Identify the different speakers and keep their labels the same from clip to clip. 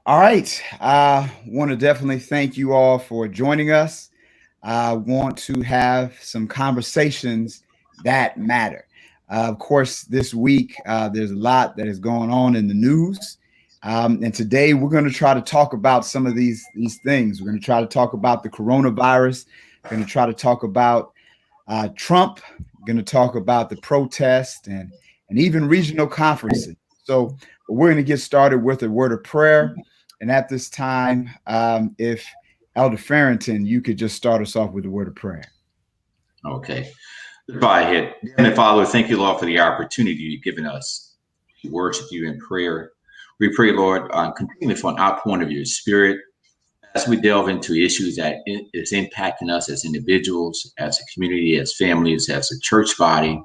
Speaker 1: All right. I want to definitely thank you all for joining us. I want to have some conversations that matter. Of course, this week, there's a lot that is going on in the news. And today we're going to try to talk about some of these things. We're going to try to talk about the coronavirus. We're going to try to talk about Trump. We're going to talk about the protest and even regional conferences. So we're going to get started with a word of prayer. And at this time, if Elder Farrington, you could just start us off with a word of prayer.
Speaker 2: Okay. Let's bow our head. Heavenly Father, thank you, Lord, for the opportunity you've given us to worship you in prayer. We pray, Lord, continually for an outpouring of your spirit as we delve into issues that is impacting us as individuals, as a community, as families, as a church body,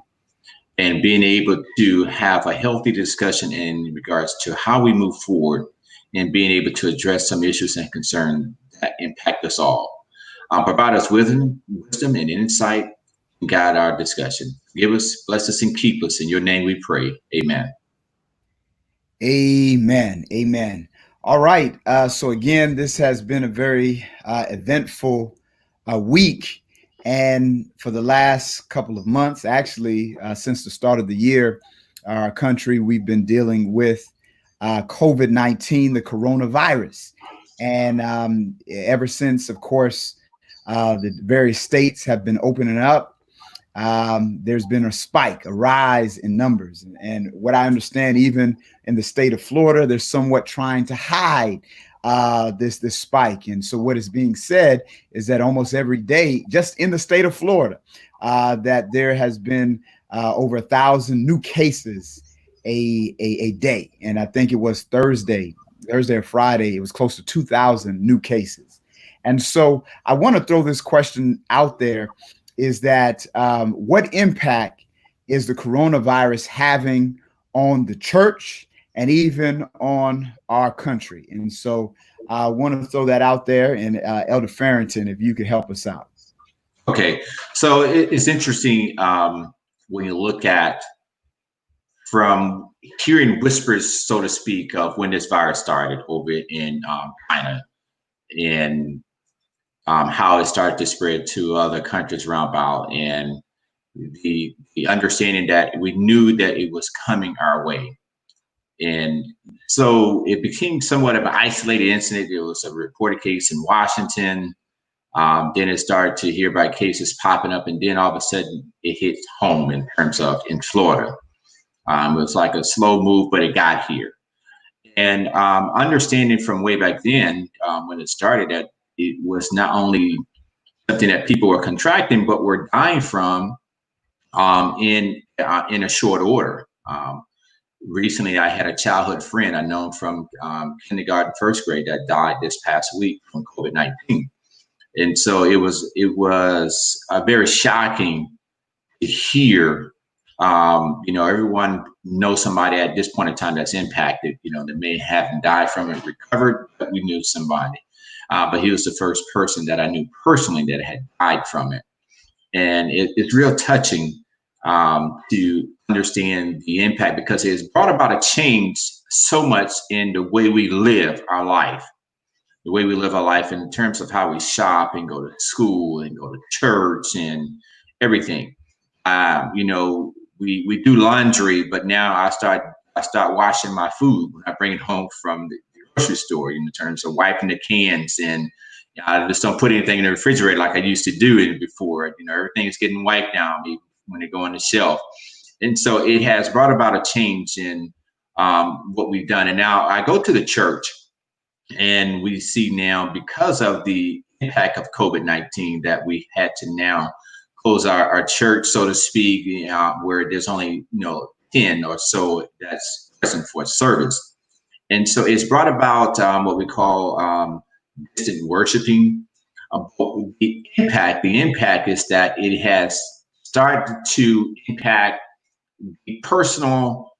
Speaker 2: and being able to have a healthy discussion in regards to how we move forward and being able to address some issues and concerns that impact us all. Provide us wisdom and insight and guide our discussion. Give us, bless us, and keep us. In your name we pray. Amen.
Speaker 1: Amen. Amen. All right. So again, this has been a very eventful week. And for the last couple of months, actually, since the start of the year, our country, we've been dealing with COVID-19, the coronavirus. And ever since, of course, the various states have been opening up, there's been a spike, a rise in numbers. And what I understand, even in the state of Florida, they're somewhat trying to hide this spike. And so what is being said is that almost every day, just in the state of Florida, that there has been over 1,000 new cases a day. And I think it was Thursday or Friday, it was close to 2,000 new cases. And so I want to throw this question out there, is that what impact is the coronavirus having on the church and even on our country? And so I want to throw that out there. And Elder Farrington, if you could help us out.
Speaker 2: Okay. So it's interesting when you look at from hearing whispers, so to speak, of when this virus started over in China and how it started to spread to other countries around about, and the understanding that we knew that it was coming our way. And so it became somewhat of an isolated incident. There was a reported case in Washington. Then it started to hear about cases popping up, and then all of a sudden it hit home in terms of in Florida. It was like a slow move, but it got here. And understanding from way back then, when it started, that it was not only something that people were contracting, but were dying from in a short order. Recently, I had a childhood friend I known from kindergarten, first grade, that died this past week from COVID-19, and so it was very shocking to hear. Everyone knows somebody at this point in time that's impacted. That may haven't died from it, recovered, but we knew somebody. But he was the first person that I knew personally that had died from it, and it's real touching to understand the impact, because it has brought about a change so much in the way we live our life, in terms of how we shop and go to school and go to church and everything. We do laundry, but now I start washing my food when I bring it home from the grocery store, in terms of wiping the cans, and I just don't put anything in the refrigerator like I used to do it before. Everything is getting wiped down when they go on the shelf. And so it has brought about a change in what we've done. And now I go to the church, and we see now, because of the impact of COVID-19, that we had to now close our church, so to speak, where there's only 10 or so that's present for service. And so it's brought about what we call distant worshiping. The impact is that it has started to impact the personal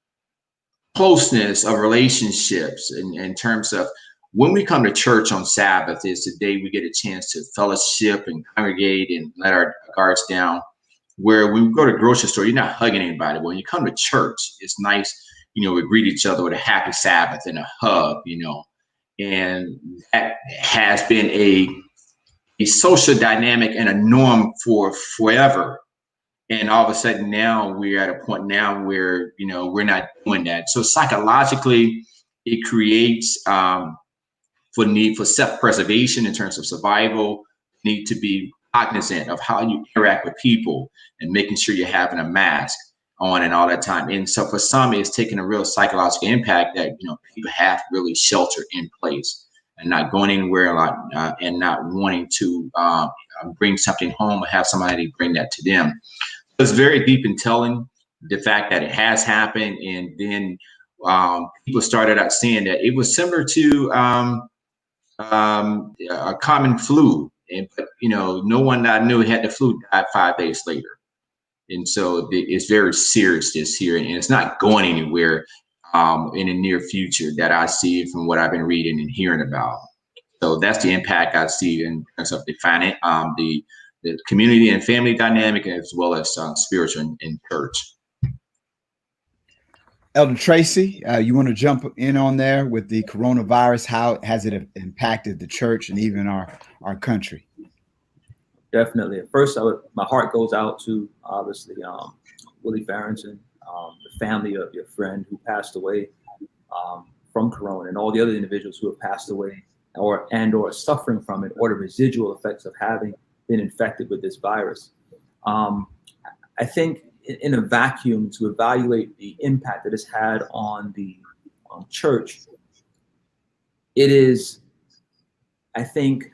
Speaker 2: closeness of relationships, in terms of when we come to church on Sabbath, is the day we get a chance to fellowship and congregate and let our guards down. Where we go to the grocery store, you're not hugging anybody. When you come to church, it's nice, we greet each other with a happy Sabbath and a hug, and that has been a social dynamic and a norm for forever. And all of a sudden now we're at a point now where, we're not doing that. So psychologically, it creates for need for self-preservation in terms of survival, need to be cognizant of how you interact with people and making sure you're having a mask on and all that time. And so for some, it's taking a real psychological impact that, people have really sheltered in place and not going anywhere a lot, and not wanting to bring something home or have somebody bring that to them. It's very deep in telling the fact that it has happened. And then people started out saying that it was similar to a common flu. But, no one that I knew had the flu died 5 days later. And so it's very serious this year, and it's not going anywhere in the near future that I see from what I've been reading and hearing about. So that's the impact I see in terms of the community and family dynamic, as well as spiritual and church.
Speaker 1: Elder Tracy, you want to jump in on there with the coronavirus? How has it impacted the church and even our country?
Speaker 3: Definitely. At first, my heart goes out to, obviously, Willie Farrington, the family of your friend who passed away from corona, and all the other individuals who have passed away or suffering from it, or the residual effects of having been infected with this virus. I think in a vacuum, to evaluate the impact that it's had on the church, it is, I think,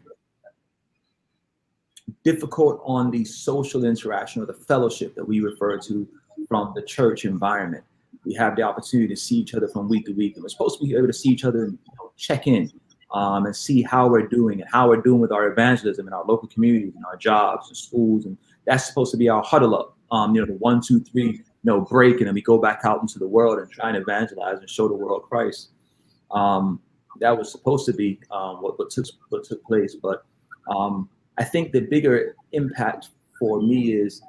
Speaker 3: difficult on the social interaction or the fellowship that we refer to from the church environment. We have the opportunity to see each other from week to week, and we're supposed to be able to see each other and check in and see how we're doing and how we're doing with our evangelism in our local communities and our jobs and schools. And that's supposed to be our huddle up, the 1, 2, 3, break, and then we go back out into the world and try and evangelize and show the world Christ. That was supposed to be what took place. But I think the bigger impact for me is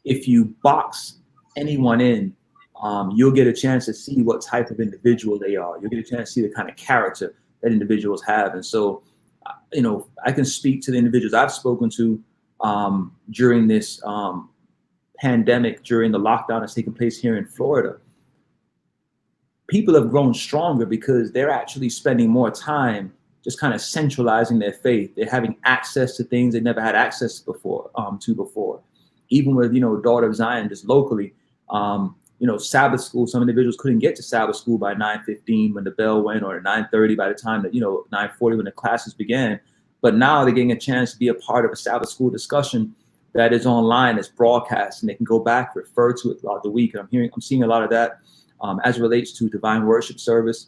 Speaker 3: if you box anyone in, you'll get a chance to see what type of individual they are. You'll get a chance to see the kind of character that individuals have. And so, I can speak to the individuals I've spoken to during this pandemic, during the lockdown that's taking place here in Florida. People have grown stronger because they're actually spending more time just kind of centralizing their faith. They're having access to things they never had access before. Even with, Daughter of Zion, just locally, Sabbath school, some individuals couldn't get to Sabbath school by 9:15 when the bell went, or 9:30 by the time that, 9:40 when the classes began. But now they're getting a chance to be a part of a Sabbath school discussion that is online, it's broadcast, and they can go back, refer to it throughout the week. And I'm seeing a lot of that as it relates to divine worship service.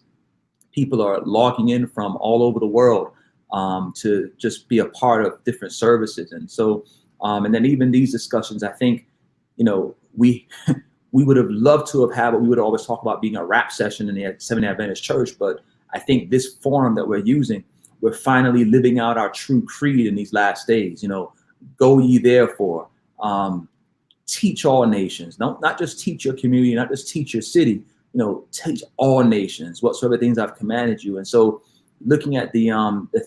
Speaker 3: People are logging in from all over the world to just be a part of different services. And so, and then even these discussions, I think, we would have loved to have had what we would always talk about being a rap session in the Seventh-day Adventist Church. But I think this forum that we're using, we're finally living out our true creed in these last days. Go ye therefore, teach all nations. Not just teach your community, not just teach your city, teach all nations, whatsoever things I've commanded you. And so looking at the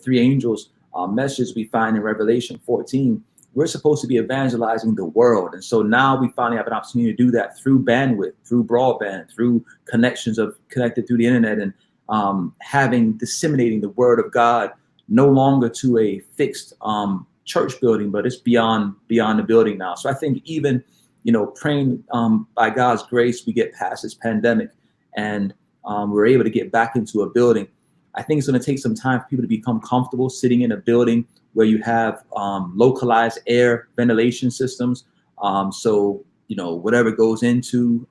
Speaker 3: three angels message we find in Revelation 14, we're supposed to be evangelizing the world. And so now we finally have an opportunity to do that through bandwidth, through broadband, through connected through the internet, and disseminating the word of God no longer to a fixed church building, but it's beyond the building now. So I think even, praying by God's grace, we get past this pandemic and we're able to get back into a building. I think it's going to take some time for people to become comfortable sitting in a building where you have localized air ventilation systems. So, whatever goes into,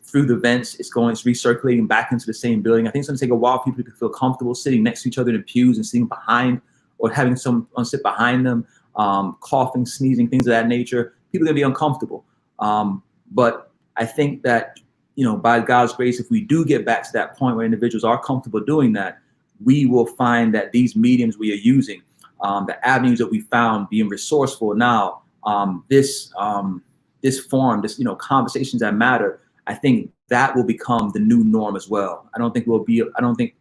Speaker 3: through the vents, it's recirculating back into the same building. I think it's going to take a while for people to feel comfortable sitting next to each other in the pews and sitting behind, or having someone sit behind them, coughing, sneezing, things of that nature. People are going to be uncomfortable. But I think that, by God's grace, if we do get back to that point where individuals are comfortable doing that, we will find that these mediums we are using, the avenues that we found being resourceful now, this forum, conversations that matter, I think that will become the new norm as well. I don't think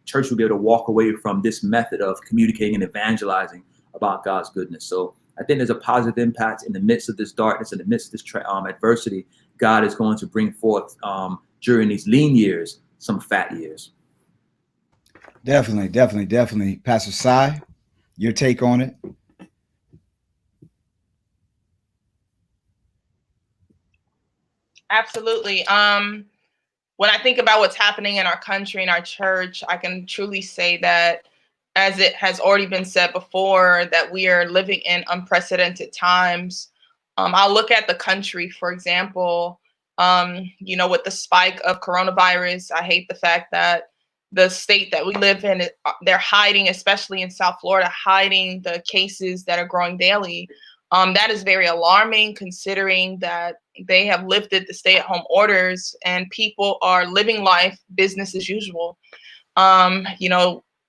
Speaker 3: church will be able to walk away from this method of communicating and evangelizing about God's goodness. So I think there's a positive impact in the midst of this darkness, in the midst of this adversity. God is going to bring forth during these lean years, some fat years.
Speaker 1: Definitely. Pastor Sai, your take on it?
Speaker 4: Absolutely. When I think about what's happening in our country and our church, I can truly say that, as it has already been said before, that we are living in unprecedented times. I'll look at the country, for example, with the spike of coronavirus. I hate the fact that the state that we live in, they're hiding, especially in South Florida, hiding the cases that are growing daily. That is very alarming, considering that they have lifted the stay-at-home orders and people are living life business as usual.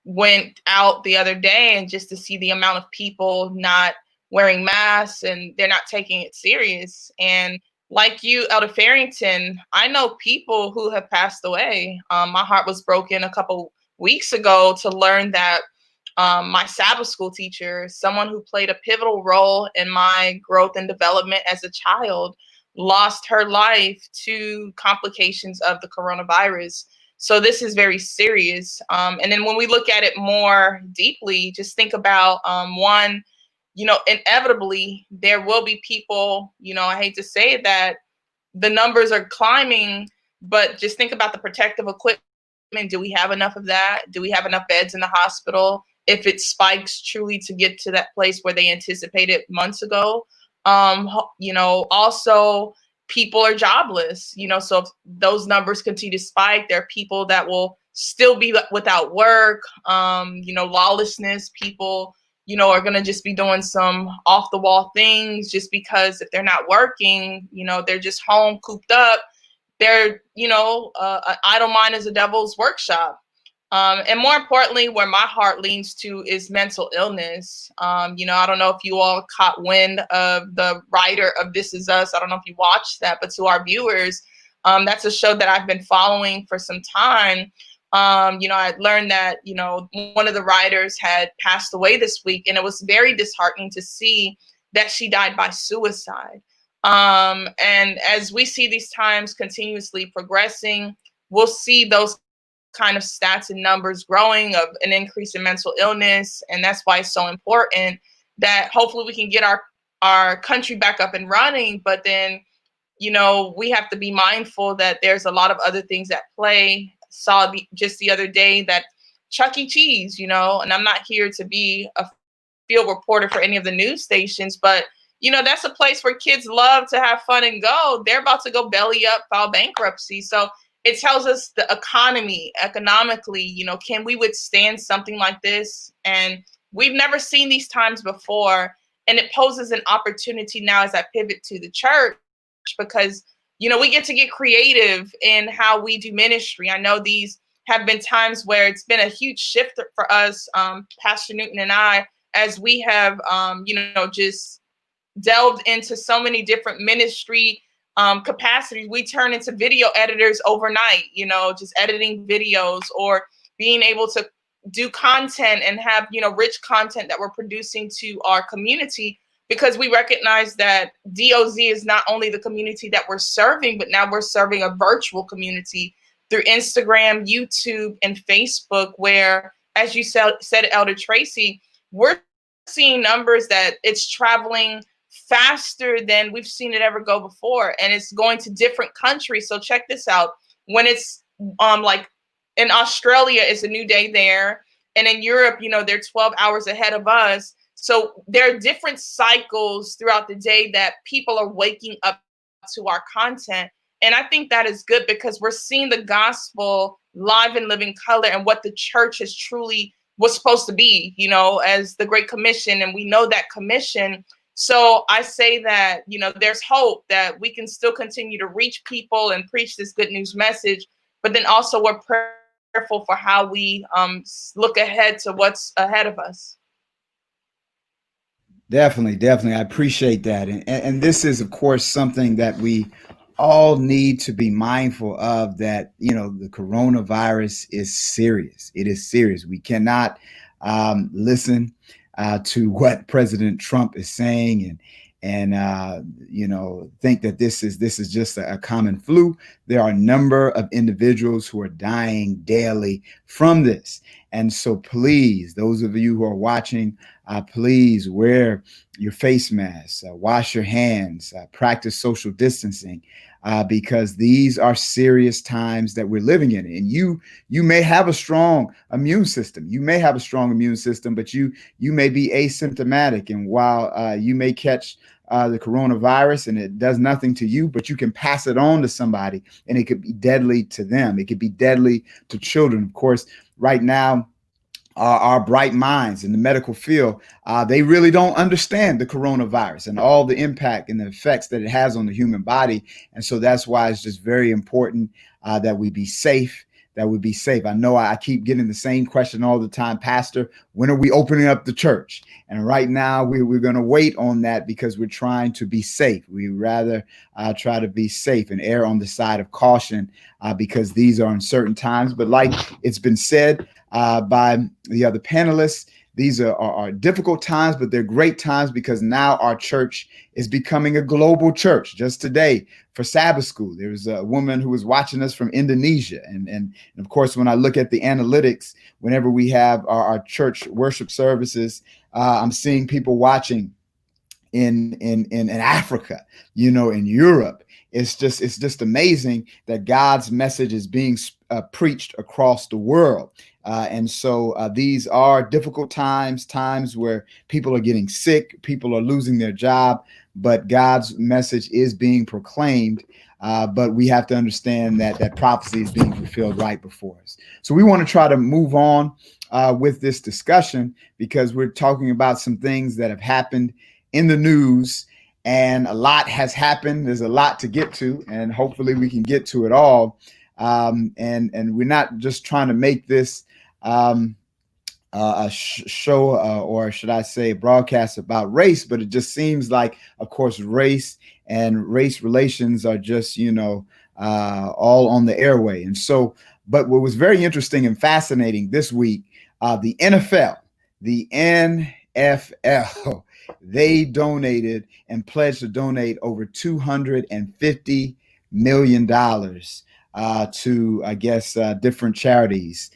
Speaker 4: Went out the other day and just to see the amount of people not wearing masks and they're not taking it serious. And like you, Elder Farrington, I know people who have passed away. My heart was broken a couple weeks ago to learn that my Sabbath school teacher, someone who played a pivotal role in my growth and development as a child, lost her life to complications of the coronavirus. So this is very serious. And then when we look at it more deeply, just think about one, inevitably there will be people, I hate to say that the numbers are climbing, but just think about the protective equipment. Do we have enough of that? Do we have enough beds in the hospital? If it spikes truly to get to that place where they anticipated months ago, also people are jobless, so if those numbers continue to spike, there are people that will still be without work, lawlessness, people, are going to just be doing some off the wall things just because if they're not working, they're just home cooped up. They're, an idle mind is a devil's workshop. And more importantly, where my heart leans to is mental illness. I don't know if you all caught wind of the writer of This Is Us. I don't know if you watched that, but to our viewers, that's a show that I've been following for some time. I learned that, one of the writers had passed away this week, and it was very disheartening to see that she died by suicide. And as we see these times continuously progressing, we'll see those kind of stats and numbers growing of an increase in mental illness. And that's why it's so important that hopefully we can get our country back up and running. But then, we have to be mindful that there's a lot of other things at play. Saw just the other day that Chuck E. Cheese, and I'm not here to be a field reporter for any of the news stations, but that's a place where kids love to have fun and go. They're about to go belly up, file bankruptcy. So it tells us the economically, can we withstand something like this? And we've never seen these times before. And it poses an opportunity now as I pivot to the church, because, we get to get creative in how we do ministry. I know these have been times where it's been a huge shift for us, Pastor Newton and I, as we have, just delved into so many different ministry capacities. We turn into video editors overnight, just editing videos or being able to do content and have, rich content that we're producing to our community, because we recognize that DOZ is not only the community that we're serving, but now we're serving a virtual community through Instagram, YouTube, and Facebook, where, as you said, Elder Tracy, we're seeing numbers that it's traveling faster than we've seen it ever go before, and it's going to different countries. So check this out. When it's like in Australia, it's a new day there, and in Europe, they're 12 hours ahead of us. So there are different cycles throughout the day that people are waking up to our content, and I think that is good because we're seeing the gospel live and living color and what the church has truly was supposed to be, as the Great Commission, and we know that commission. So I say that, there's hope that we can still continue to reach people and preach this good news message, but then also we're prayerful for how we look ahead to what's ahead of us.
Speaker 1: Definitely. I appreciate that. And this is, of course, something that we all need to be mindful of that. The coronavirus is serious. It is serious. We cannot listen to what President Trump is saying and think that this is just a common flu. There are a number of individuals who are dying daily from this. And so please, those of you who are watching, please wear your face mask, wash your hands, practice social distancing, because these are serious times that we're living in. And you may have a strong immune system. You may have a strong immune system, but you may be asymptomatic. And while you may catch the coronavirus and it does nothing to you, but you can pass it on to somebody and it could be deadly to them. It could be deadly to children. Of course, right now, our bright minds in the medical field, they really don't understand the coronavirus and all the impact and the effects that it has on the human body. And so that's why it's just very important that we be safe, I know I keep getting the same question all the time, Pastor, when are we opening up the church? And right now we're going to wait on that because we're trying to be safe. We rather try to be safe and err on the side of caution because these are uncertain times. But like it's been said by the other panelists, these are difficult times, but they're great times because now our church is becoming a global church. Just today for Sabbath school, there was a woman who was watching us from Indonesia. And of course, when I look at the analytics, whenever we have our church worship services, I'm seeing people watching in Africa, in Europe. It's just amazing that God's message is being preached across the world. And so these are difficult times where people are getting sick, people are losing their job, but God's message is being proclaimed. But we have to understand that prophecy is being fulfilled right before us. So we want to try to move on with this discussion because we're talking about some things that have happened in the news, and a lot has happened. There's a lot to get to, and hopefully we can get to it all. And we're not just trying to make this a show, or should I say a broadcast about race, but it just seems like, of course, race and race relations are just, all on the airway. And so, but what was very interesting and fascinating this week, the NFL, they donated and pledged to donate over $250 million to, I guess, different charities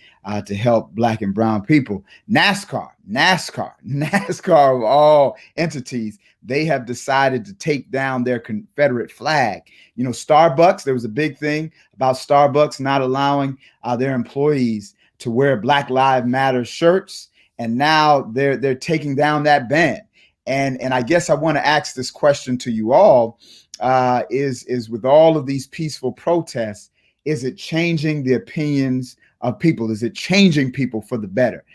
Speaker 1: to help Black and brown people. NASCAR of all entities, they have decided to take down their Confederate flag. Starbucks, there was a big thing about Starbucks not allowing their employees to wear Black Lives Matter shirts. And now they're taking down that ban. And I guess I want to ask this question to you all, is with all of these peaceful protests, is it changing the opinions of people? Is it changing people for the better?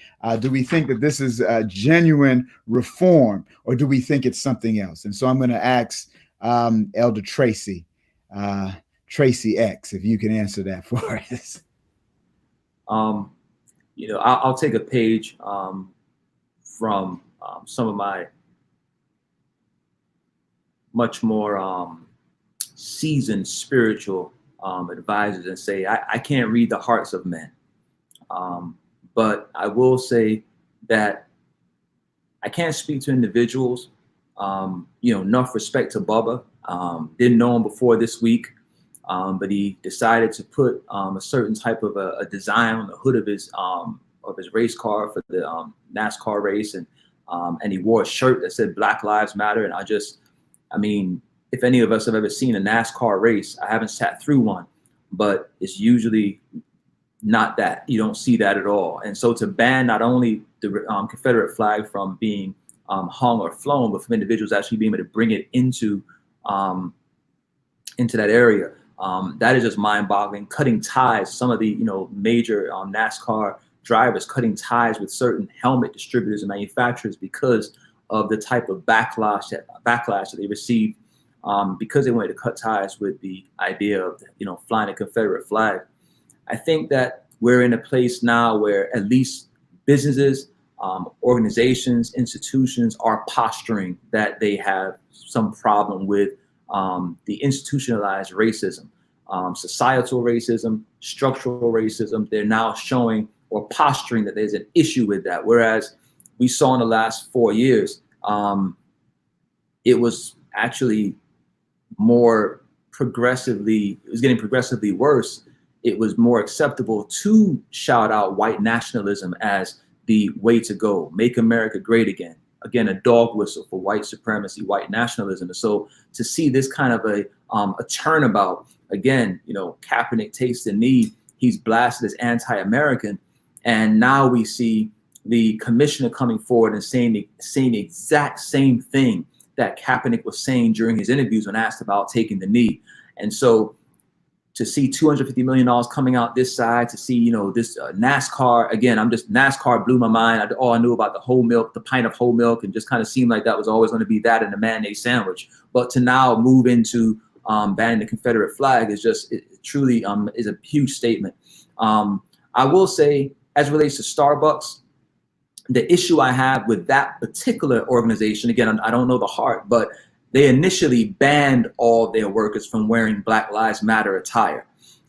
Speaker 1: Do we think that this is a genuine reform, or do we think it's something else? And so I'm going to ask Elder Tracy X, if you can answer that for us.
Speaker 3: I'll take a page from some of my much more seasoned spiritual advisors and say, I can't read the hearts of men. But I will say that I can't speak to individuals, enough respect to Bubba. Didn't know him before this week, but he decided to put a certain type of a design on the hood of his race car for the NASCAR race. And he wore a shirt that said Black Lives Matter. And if any of us have ever seen a NASCAR race, I haven't sat through one, but it's usually not that. You don't see that at all. And so to ban not only the Confederate flag from being hung or flown, but from individuals actually being able to bring it into that area, that is just mind-boggling. Cutting ties, some of the major NASCAR drivers cutting ties with certain helmet distributors and manufacturers because of the type of backlash that they received because they wanted to cut ties with the idea of flying a Confederate flag. I think that we're in a place now where at least businesses, organizations, institutions are posturing that they have some problem with the institutionalized racism, societal racism, structural racism. They're now showing or posturing that there's an issue with that. Whereas we saw in the last 4 years, it was actually more progressively, it was getting progressively worse. It was more acceptable to shout out white nationalism as the way to go, make America great again. Again, a dog whistle for white supremacy, white nationalism. And so to see this kind of a turnabout, again, you know, Kaepernick takes the knee, he's blasted as anti-American. And now we see the commissioner coming forward and saying the exact same thing that Kaepernick was saying during his interviews when asked about taking the knee. And so to see $250 million coming out this side, to see, you know, this NASCAR, again, NASCAR blew my mind. All I knew about the whole milk, the pint of whole milk, and just kind of seemed like that was always going to be that and a mayonnaise sandwich. But to now move into banning the Confederate flag is just, it truly is a huge statement. I will say, as it relates to Starbucks, the issue I have with that particular organization, again, I don't know the heart, but they initially banned all their workers from wearing Black Lives Matter attire.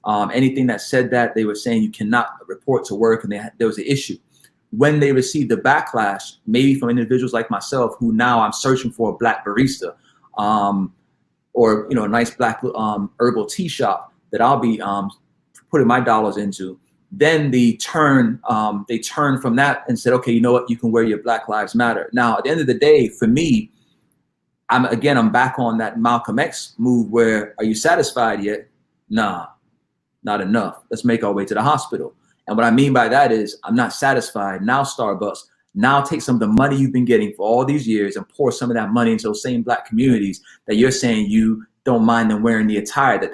Speaker 3: Anything that said that, they were saying you cannot report to work, and there was an issue. When they received the backlash, maybe from individuals like myself, who now I'm searching for a Black barista, or, you know, a nice Black herbal tea shop that I'll be putting my dollars into, then they turned from that and said, okay, you know what, you can wear your Black Lives Matter. Now, at the end of the day, for me, I'm back on that Malcolm X move where, are you satisfied yet? Nah, not enough. Let's make our way to the hospital. And what I mean by that is, I'm not satisfied. Now, Starbucks, now take some of the money you've been getting for all these years and pour some of that money into those same Black communities that you're saying you don't mind them wearing the attire, that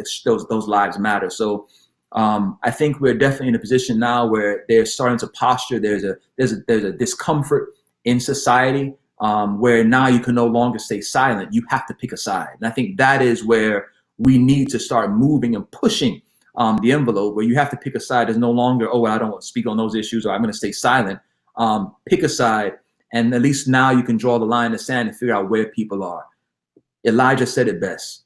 Speaker 3: those lives matter. So I think we're definitely in a position now where they're starting to posture. There's a discomfort in society where now you can no longer stay silent. You have to pick a side. And I think that is where we need to start moving and pushing the envelope, where you have to pick a side. There's no longer, oh, well, I don't want to speak on those issues, or I'm going to stay silent. Pick a side, and at least now you can draw the line in the sand and figure out where people are. Elijah said it best.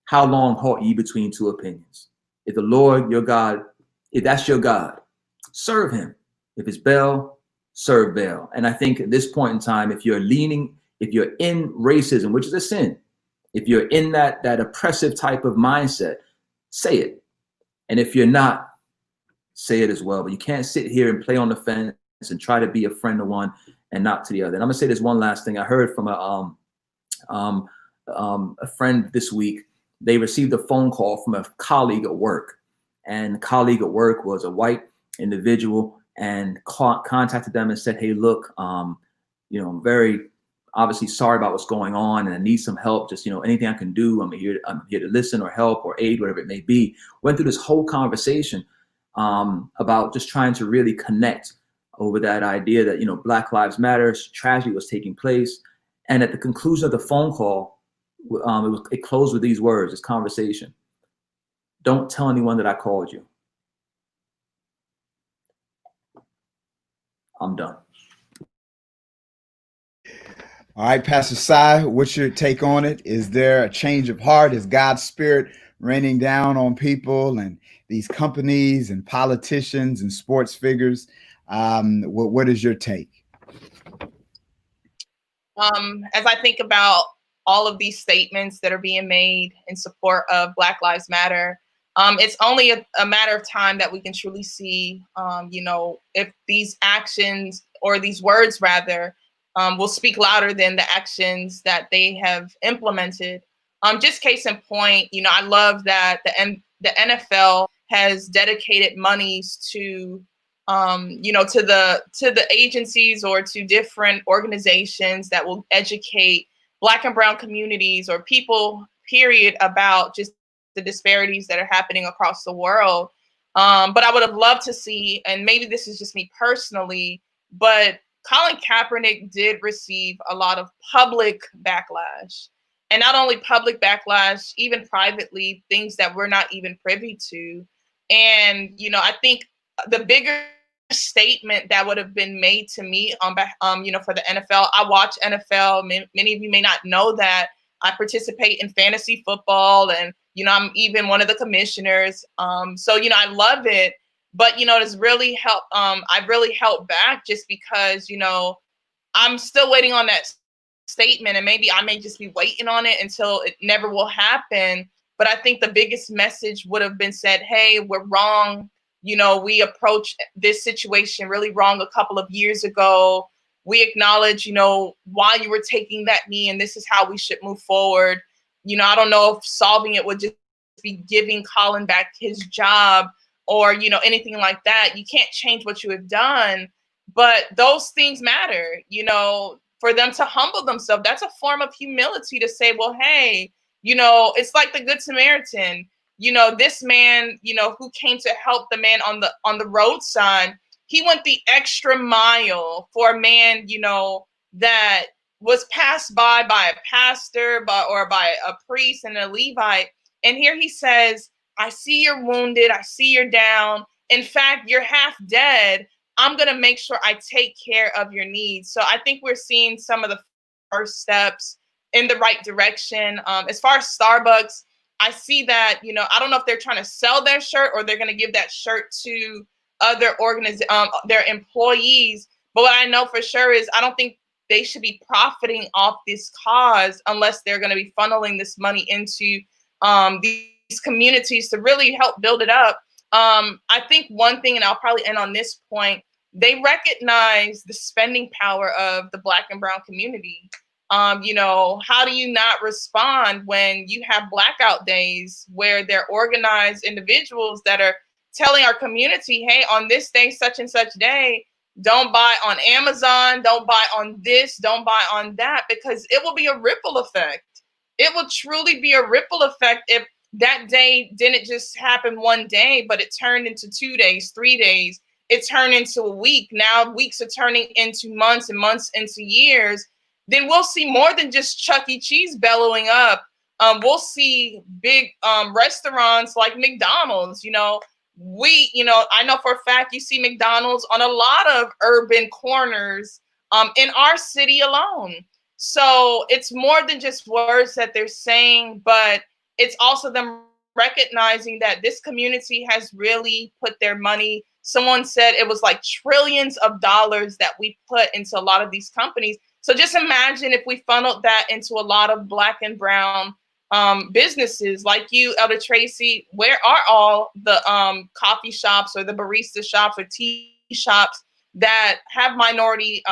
Speaker 3: How long halt ye between two opinions? If the Lord your God, if that's your God, serve him. If it's Baal, serve Baal. And I think at this point in time, if you're in racism, which is a sin, if you're in that oppressive type of mindset, say it. And if you're not, say it as well. But you can't sit here and play on the fence and try to be a friend to one and not to the other. And I'm gonna say this one last thing. I heard from a friend this week. They received a phone call from a colleague at work, and the colleague at work was a white individual, and contacted them and said, hey, look, you know, I'm very obviously sorry about what's going on, and I need some help. Just, you know, anything I can do, I'm here to listen or help or aid, whatever it may be. Went through this whole conversation about just trying to really connect over that idea that, you know, Black Lives Matter, tragedy was taking place. And at the conclusion of the phone call, it closed with these words, this conversation: don't tell anyone that I called you. I'm done.
Speaker 1: All right, Pastor Sai, what's your take on it? Is there a change of heart? Is God's spirit raining down on people and these companies and politicians and sports figures? What is your take?
Speaker 4: As I think about all of these statements that are being made in support of Black Lives Matter, it's only a matter of time that we can truly see, you know, if these actions, or these words rather, will speak louder than the actions that they have implemented. Just case in point, you know, I love that the NFL has dedicated monies to, you know, to the agencies or to different organizations that will educate Black and brown communities or people, period, about just the disparities that are happening across the world. But I would have loved to see, and maybe this is just me personally, but Colin Kaepernick did receive a lot of public backlash. And not only public backlash, even privately, things that we're not even privy to. And, you know, I think the bigger statement that would have been made to me you know, for the NFL. I watch NFL. Many of you may not know that, I participate in fantasy football, and I'm even one of the commissioners. So I love it, but it's really helped. I've really held back just because I'm still waiting on that statement, and maybe I may just be waiting on it until it never will happen. But I think the biggest message would have been said, hey, we're wrong. We approached this situation really wrong a couple of years ago. We acknowledge, why you were taking that knee, and this is how we should move forward. I don't know if solving it would just be giving Colin back his job or, anything like that. You can't change what you have done, but those things matter, for them to humble themselves. That's a form of humility to say, well, hey, it's like the Good Samaritan, this man, who came to help the man on the roadside. He went the extra mile for a man, that was passed by a pastor, or by a priest and a Levite. And here he says, I see you're wounded. I see you're down. In fact, you're half dead. I'm going to make sure I take care of your needs. So I think we're seeing some of the first steps in the right direction. As far as Starbucks, I see that, I don't know if they're trying to sell their shirt or they're going to give that shirt to other their employees. But what I know for sure is I don't think they should be profiting off this cause unless they're going to be funneling this money into these communities to really help build it up. I think one thing, and I'll probably end on this point, they recognize the spending power of the Black and Brown community. How do you not respond when you have blackout days where they're organized individuals that are telling our community, hey, on this day, such and such day, don't buy on Amazon, don't buy on this, don't buy on that, because it will be a ripple effect. It will truly be a ripple effect if that day didn't just happen one day, but it turned into 2 days, 3 days. It turned into a week. Now weeks are turning into months and months into years. Then we'll see more than just Chuck E. Cheese bellowing up. We'll see big restaurants like McDonald's. I know for a fact you see McDonald's on a lot of urban corners in our city alone. So it's more than just words that they're saying, but it's also them recognizing that this community has really put their money. Someone said it was like trillions of dollars that we put into a lot of these companies. So just imagine if we funneled that into a lot of Black and Brown businesses like you, Elder Tracy. Where are all the coffee shops or the barista shops or tea shops that have minority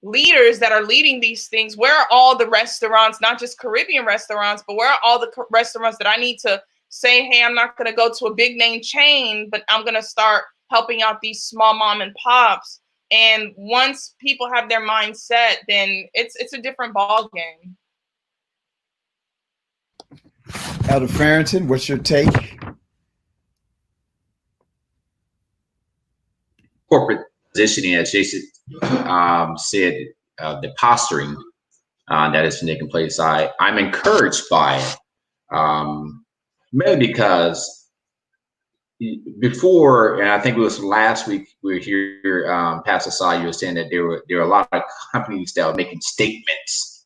Speaker 4: leaders that are leading these things? Where are all the restaurants, not just Caribbean restaurants, but where are all the restaurants that I need to say, hey, I'm not going to go to a big name chain, but I'm going to start helping out these small mom and pops. And once people have their mind set, then it's a different ball game.
Speaker 1: Elder Farrington, what's your take?
Speaker 2: Corporate positioning, as Jason said, the posturing that is taking place, I'm encouraged by it, mainly because before, and I think it was last week, we were here, Pastor Sai, you were saying that there were a lot of companies that were making statements,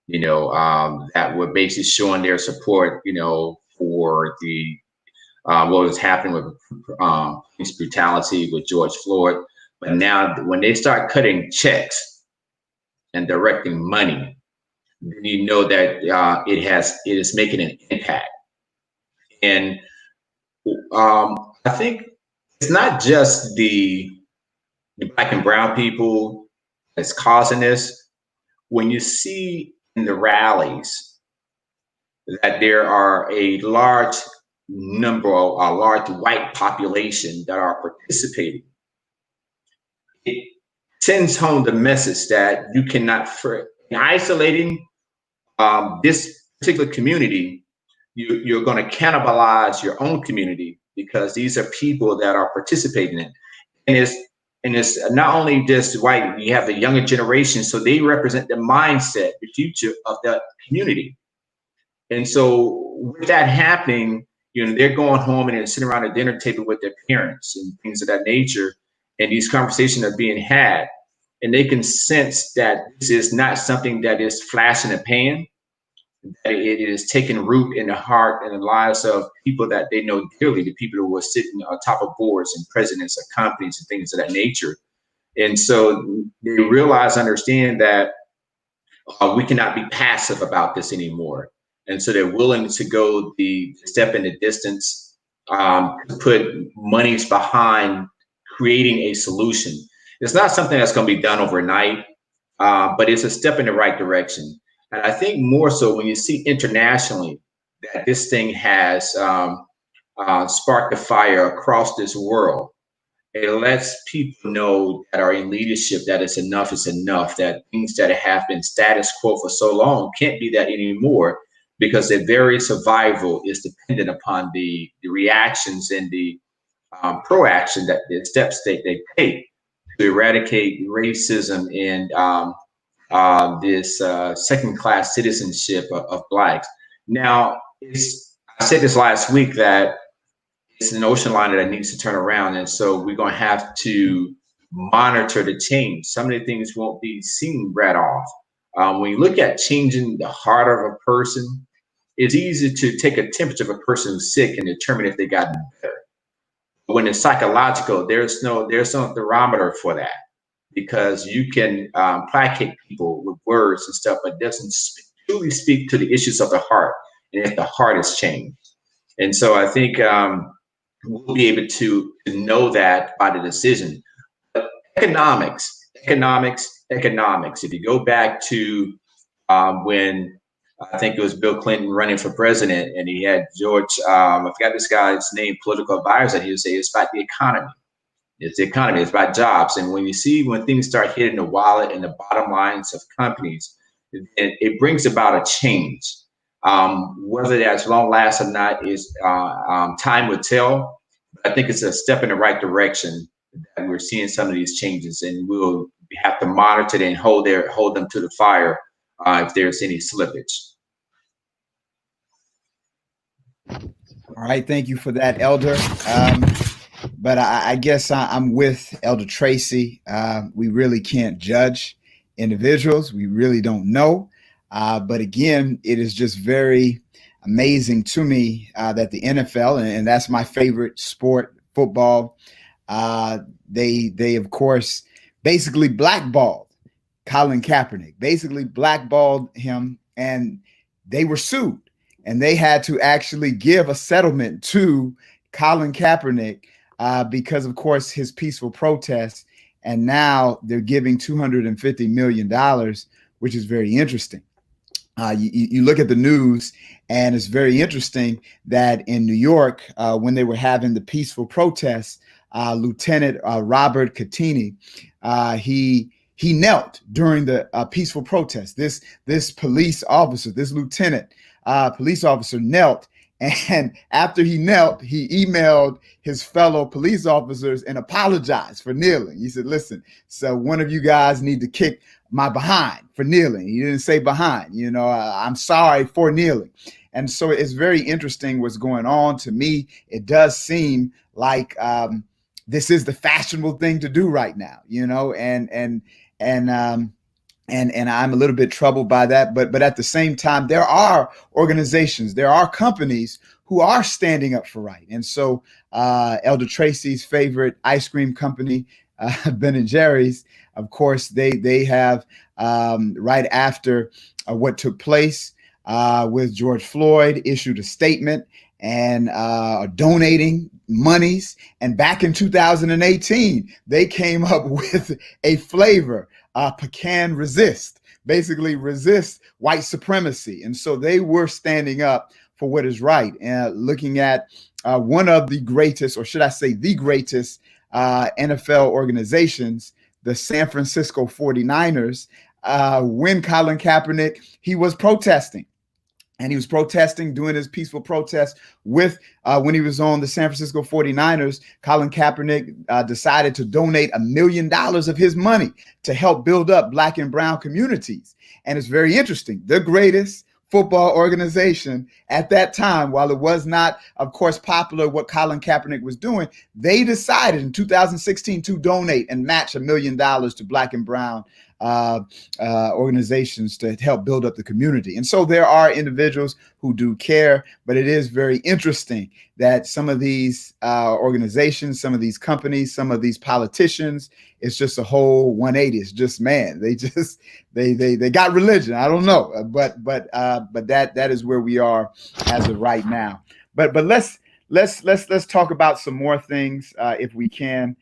Speaker 2: that were basically showing their support, for the what was happening with police brutality with George Floyd. But now when they start cutting checks and directing money, you know that it is making an impact. And I think it's not just the Black and Brown people that's causing this. When you see in the rallies that there are a large number, a large white population that are participating, it sends home the message that you cannot, in isolating this particular community, you're going to cannibalize your own community, because these are people that are participating in it. And it's not only just white, you have the younger generation, so they represent the mindset, the future of the community. And so with that happening, they're going home and they're sitting around a dinner table with their parents and things of that nature. And these conversations are being had. and they can sense that this is not something that is flash in the pan, that it is taking root in the heart and the lives of people that they know dearly, the people who are sitting on top of boards and presidents of companies and things of that nature. And so they realize, understand that we cannot be passive about this anymore. And so they're willing to go the step in the distance, to put monies behind creating a solution. It's not something that's going to be done overnight, but it's a step in the right direction. And I think more so when you see internationally that this thing has sparked a fire across this world, it lets people know that are in leadership that is enough is enough, that things that have been status quo for so long can't be that anymore, because their very survival is dependent upon the reactions and the proaction, that the steps they take to eradicate racism and this second-class citizenship of Blacks. Now, I said this last week that it's an ocean liner that needs to turn around, and so we're going to have to monitor the change. Some of the things won't be seen right off. When you look at changing the heart of a person, it's easy to take a temperature of a person who's sick and determine if they got better. When it's psychological, there's no thermometer for that, because you can placate people with words and stuff, but it doesn't truly speak to the issues of the heart, and if the heart is changed. And so I think we'll be able to know that by the decision. But economics. If you go back to when I think it was Bill Clinton running for president, and he had George, I forgot this guy's name, political advisor, he would say it's about the economy. It's the economy, it's about jobs. And when things start hitting the wallet and the bottom lines of companies, it brings about a change. Whether that's long last or not is time will tell. But I think it's a step in the right direction that we're seeing some of these changes, and we'll have to monitor and hold them to the fire if there's any slippage.
Speaker 1: All right, thank you for that, Elder. But I guess I'm with Elder Tracy. We really can't judge individuals. We really don't know. But again, it is just very amazing to me that the NFL, and that's my favorite sport, football, they of course basically blackballed Colin Kaepernick, basically blackballed him, and they were sued, and they had to actually give a settlement to Colin Kaepernick because, of course, his peaceful protests. And now they're giving $250 million, which is very interesting. You look at the news, and it's very interesting that in New York, when they were having the peaceful protests, Lieutenant Robert Catini, he knelt during the peaceful protest. This police officer, this lieutenant police officer knelt. And after he knelt, he emailed his fellow police officers and apologized for kneeling. He said, listen, so one of you guys need to kick my behind for kneeling. He didn't say behind, I'm sorry for kneeling. And so it's very interesting what's going on. To me, it does seem like this is the fashionable thing to do right now, and I'm a little bit troubled by that. But at the same time, there are organizations, there are companies who are standing up for right. And so Elder Tracy's favorite ice cream company, Ben & Jerry's, of course, they have right after what took place with George Floyd, issued a statement and donating monies. And back in 2018, they came up with a flavor, Pecan Resist, basically resist white supremacy. And so they were standing up for what is right. And looking at one of the greatest, or should I say the greatest NFL organizations, the San Francisco 49ers, when Colin Kaepernick, he was protesting. And he was protesting, doing his peaceful protest with, when he was on the San Francisco 49ers, Colin Kaepernick decided to donate $1 million of his money to help build up Black and brown communities. And it's very interesting. The greatest football organization at that time, while it was not, of course, popular what Colin Kaepernick was doing, they decided in 2016 to donate and match $1 million to Black and brown organizations to help build up the community. And so there are individuals who do care, but it is very interesting that some of these organizations, some of these companies, some of these politicians, it's just a whole 180. It's just, man, they got religion. I don't know, but that is where we are as of right now. But let's talk about some more things if we can.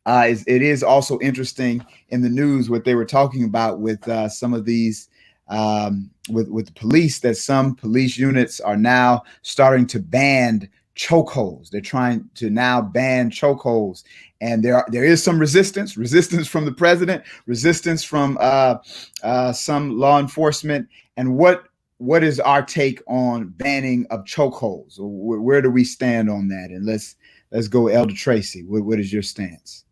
Speaker 1: It is also interesting in the news what they were talking about with some of these with the police, that some police units are now starting to ban chokeholds. They're trying to now ban chokeholds, and there is some resistance from the president, resistance from some law enforcement. And what is our take on banning of chokeholds? Where do we stand on that? And let's go, Elder Tracy. What is your stance?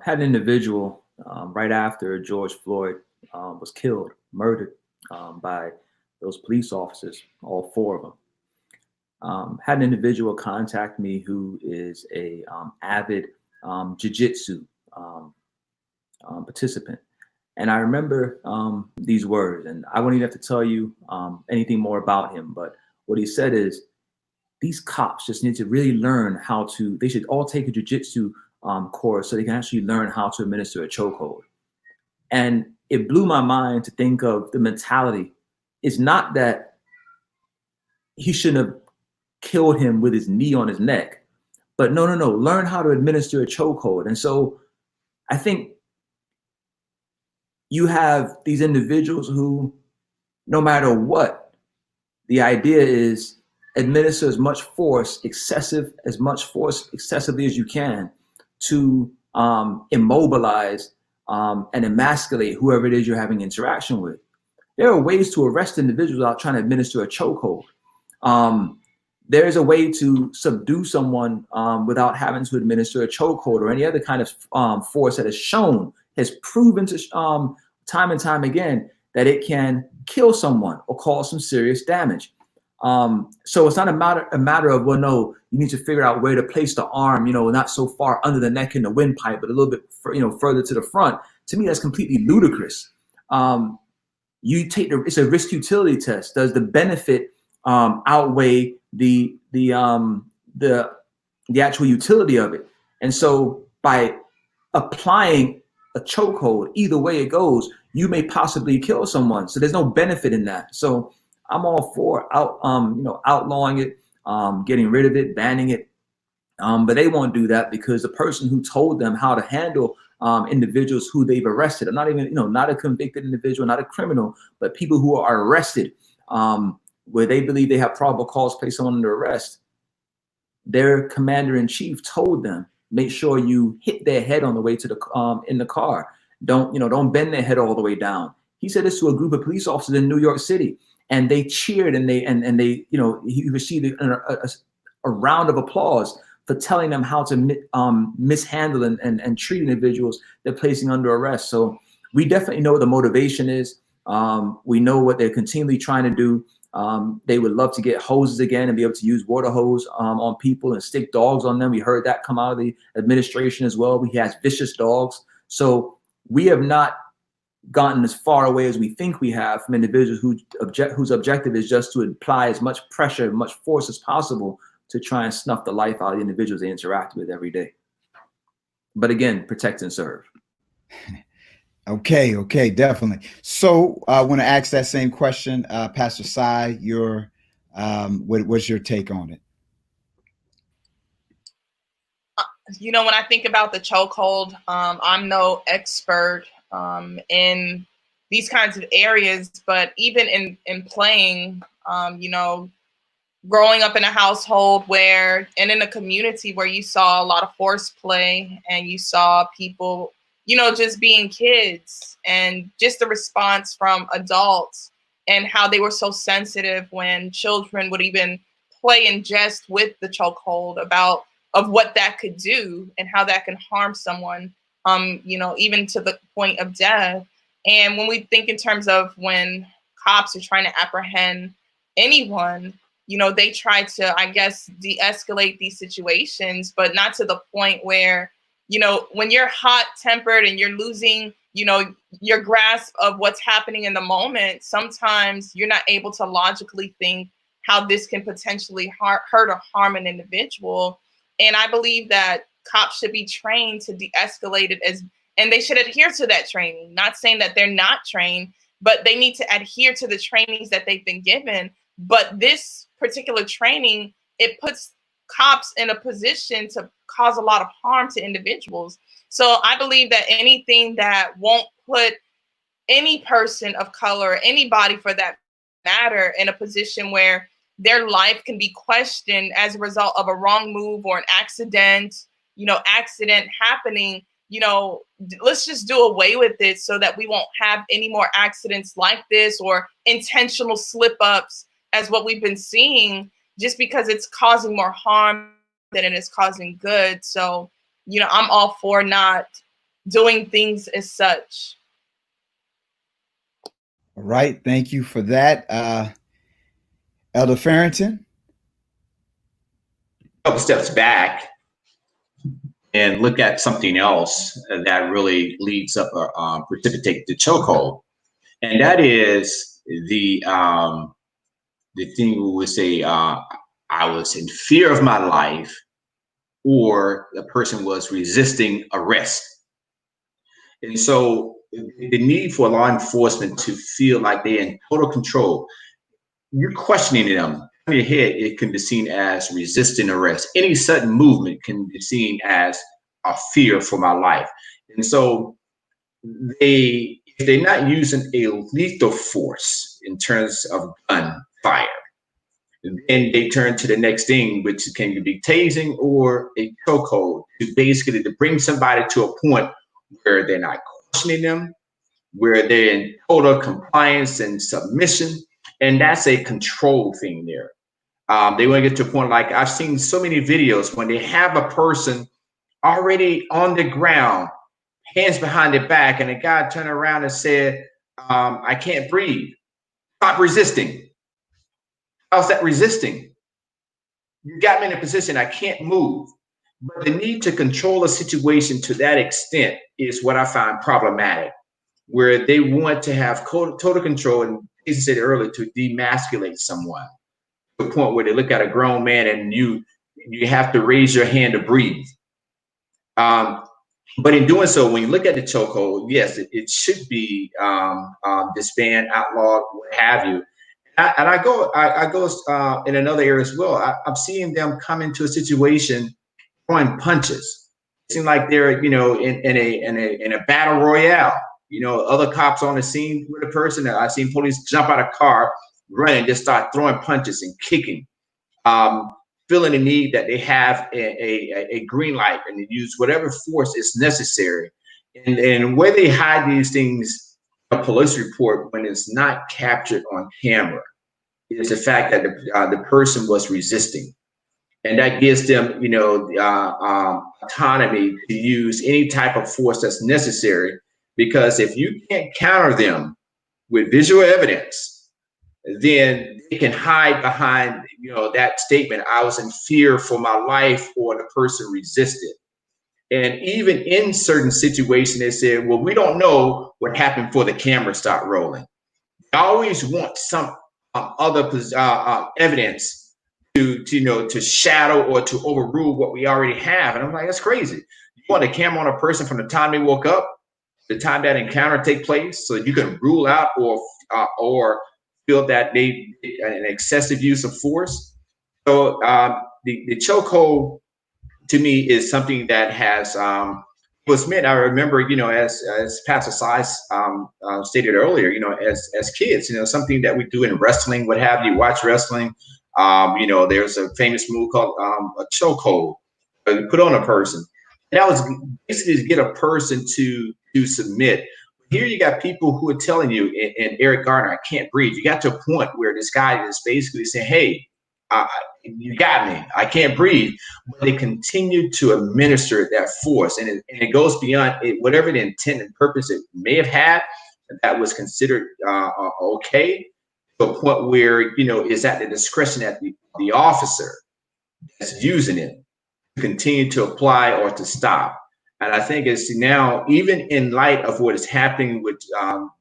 Speaker 3: Had an individual right after George Floyd was killed, murdered by those police officers, all four of them. Had an individual contact me who is a avid jiu-jitsu participant. And I remember these words, and I won't even have to tell you anything more about him, but what he said is, these cops just need to really learn how to, they should all take a jiu-jitsu course so they can actually learn how to administer a chokehold. And it blew my mind to think of the mentality. It's not that he shouldn't have killed him with his knee on his neck, but no, learn how to administer a chokehold. And so I think you have these individuals who, no matter what, the idea is administer as much force, excessively as you can, to immobilize and emasculate whoever it is you're having interaction with. There are ways to arrest individuals without trying to administer a chokehold. There is a way to subdue someone without having to administer a chokehold or any other kind of force that has proven to time and time again that it can kill someone or cause some serious damage. So it's not a matter of, well, no, you need to figure out where to place the arm, not so far under the neck in the windpipe, but a little bit, further to the front. To me, that's completely ludicrous. It's a risk utility test. Does the benefit outweigh the actual utility of it? And so by applying a chokehold, either way it goes, you may possibly kill someone. So there's no benefit in that. So I'm all for outlawing it, getting rid of it, banning it. But they won't do that because the person who told them how to handle individuals who they've arrested, or not even, not a convicted individual, not a criminal, but people who are arrested, where they believe they have probable cause to place someone under arrest. Their commander-in-chief told them, make sure you hit their head on the way to the in the car. Don't bend their head all the way down. He said this to a group of police officers in New York City, and they cheered and they he received a round of applause for telling them how to mishandle and treat individuals they're placing under arrest. So we definitely know what the motivation is. We know what they're continually trying to do. They would love to get hoses again and be able to use water hose on people and stick dogs on them. We heard that come out of the administration as well. We have vicious dogs. So we have not gotten as far away as we think we have from individuals whose objective is just to apply as much pressure, as much force as possible to try and snuff the life out of the individuals they interact with every day. But again, protect and serve.
Speaker 1: Okay, definitely. So I want to ask that same question, Pastor Sai. What's your take on it?
Speaker 4: When I think about the chokehold, I'm no expert in these kinds of areas, but even in playing, growing up in a household and in a community where you saw a lot of force play and you saw people, just being kids, and just the response from adults and how they were so sensitive when children would even play and jest with the chokehold of what that could do and how that can harm someone, even to the point of death. And when we think in terms of when cops are trying to apprehend anyone, you know, they try to, I guess, de-escalate these situations, but not to the point where, you know, when you're hot tempered and you're losing, you know, your grasp of what's happening in the moment, sometimes you're not able to logically think how this can potentially hurt or harm an individual. And I believe that cops should be trained to de-escalate it and they should adhere to that training. Not saying that they're not trained, but they need to adhere to the trainings that they've been given. But this particular training, it puts cops in a position to cause a lot of harm to individuals. So I believe that anything that won't put any person of color, anybody for that matter, in a position where their life can be questioned as a result of a wrong move or an accident happening, you know, let's just do away with it so that we won't have any more accidents like this or intentional slip ups as what we've been seeing, just because it's causing more harm than it is causing good. So, you know, I'm all for not doing things as such.
Speaker 1: All right. Thank you for that. Elder Farrington.
Speaker 2: A couple steps back and look at something else that really leads up or precipitate the chokehold, and that is the thing we would say, I was in fear of my life, or the person was resisting arrest. And so the need for law enforcement to feel like they're in total control, you're questioning them. In your head, it can be seen as resisting arrest. Any sudden movement can be seen as a fear for my life. And so if they're not using a lethal force in terms of gun fire, then they turn to the next thing, which can be tasing or a chokehold, to basically to bring somebody to a point where they're not questioning them, where they're in total compliance and submission. And that's a control thing there. They want to get to a point, like I've seen so many videos when they have a person already on the ground, hands behind their back, and a guy turned around and said, I can't breathe. Stop resisting. How's that resisting? You got me in a position I can't move. But the need to control a situation to that extent is what I find problematic, where they want to have total control, and as I said earlier, to demasculate someone to a point where they look at a grown man and you have to raise your hand to breathe. But in doing so, when you look at the chokehold, yes, it should be disbanded, outlawed, what have you. And I go in another area as well. I'm seeing them come into a situation throwing punches. It seems like they're, you know, in a battle royale. You know, other cops on the scene with a person. I've seen police jump out of a car, run, and just start throwing punches and kicking, feeling the need that they have a green light and to use whatever force is necessary. And where they hide these things, a police report, when it's not captured on camera, is the fact that the person was resisting. And that gives them, you know, autonomy to use any type of force that's necessary. Because if you can't counter them with visual evidence, then they can hide behind, you know, that statement, I was in fear for my life, or the person resisted. And even in certain situations, they said, well, we don't know what happened before the camera stopped rolling. They always want some other evidence to shadow or to overrule what we already have. And I'm like, that's crazy. You want a camera on a person from the time they woke up, the time that encounter take place, so you can rule out or feel that they an excessive use of force. So the chokehold to me is something that has was meant. I remember, you know, as Pastor Size stated earlier, you know, as kids, you know, something that we do in wrestling, what have you, watch wrestling. You know, there's a famous move called a chokehold, put on a person. And that was basically to get a person to submit. Here you got people who are telling you, and Eric Garner, I can't breathe. You got to a point where this guy is basically saying, hey, you got me, I can't breathe. But they continue to administer that force, and it goes beyond whatever the intent and purpose it may have had. that was considered okay, to a point where, you know, is at the discretion at the officer that's using it to continue to apply or to stop. And I think it's now, even in light of what is happening with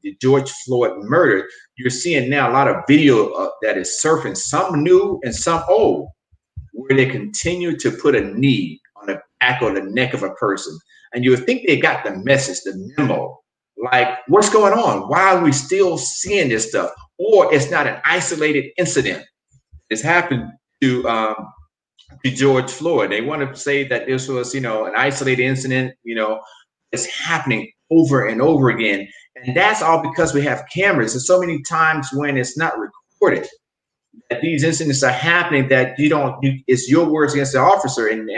Speaker 2: the George Floyd murder, you're seeing now a lot of video that is surfing, some new and some old, where they continue to put a knee on the back or the neck of a person. And you would think they got the message, the memo, like, what's going on? Why are we still seeing this stuff? Or it's not an isolated incident. It's happened to George Floyd. They want to say that this was, you know, an isolated incident. You know, it's happening over and over again. And that's all because we have cameras. And so many times when it's not recorded, that these incidents are happening, that it's your words against the officer. And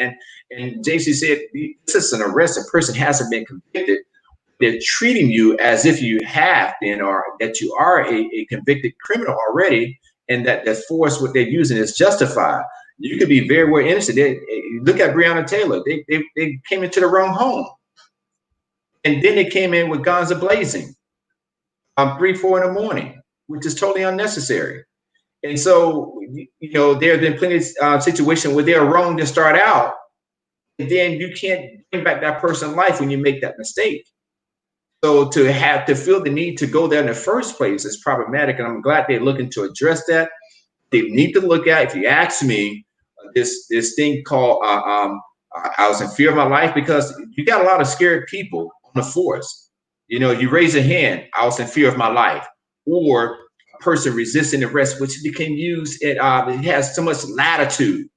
Speaker 2: JC said, this is an arrest. A person hasn't been convicted. They're treating you as if you have been, or that you are a convicted criminal already, and that the force, what they're using, is justified. You could be very well innocent. Look at Breonna Taylor. They came into the wrong home. And then they came in with guns blazing 3, 4 in the morning, which is totally unnecessary. And so, you know, there have been plenty of situations where they're wrong to start out, and then you can't bring back that person's life when you make that mistake. So to have to feel the need to go there in the first place is problematic. And I'm glad they're looking to address that. They need to look at, if you ask me, this thing called I was in fear of my life, because you got a lot of scared people on the force. You know, you raise a hand, I was in fear of my life, or a person resisting arrest, which became used. It has so much latitude.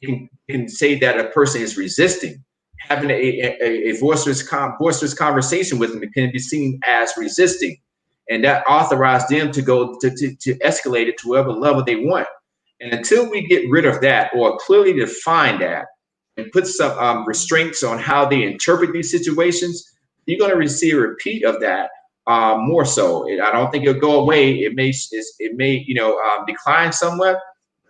Speaker 2: You can say that a person is resisting. Having a boisterous conversation with them, it can be seen as resisting, and that authorized them to go to escalate it to whatever level they want. And until we get rid of that, or clearly define that, and put some restraints on how they interpret these situations, you're going to receive a repeat of that more so. I don't think it'll go away. It may decline somewhat.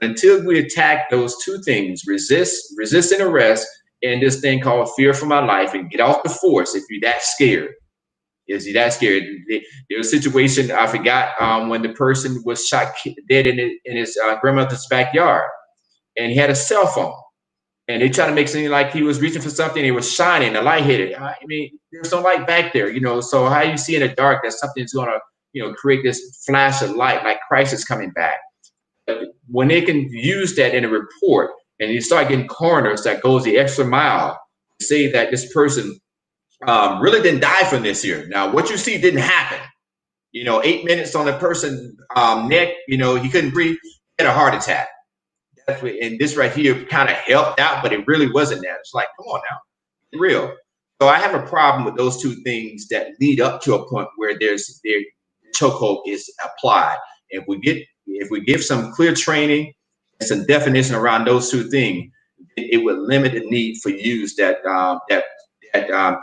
Speaker 2: Until we attack those two things, resist and arrest, and this thing called fear for my life, and get off the force if you're that scared. Is he that scared? There was a situation, I forgot, when the person was shot dead in his grandmother's backyard, and he had a cell phone, and they tried to make it seem like he was reaching for something. It was shining, the light hit it. I mean, there's no light back there, you know. So how you see in the dark that something's going to, you know, create this flash of light, like Christ is coming back. But when they can use that in a report, and you start getting coroners that goes the extra mile to say that this person really didn't die from this here. Now, what you see didn't happen. You know, 8 minutes on the person's neck, you know, he couldn't breathe, he had a heart attack. That's what, and this right here kind of helped out, but it really wasn't that. It's like, come on now, it's real. So I have a problem with those two things that lead up to a point where their chokehold is applied. If we give some clear training, some definition around those two things, it would limit the need for use that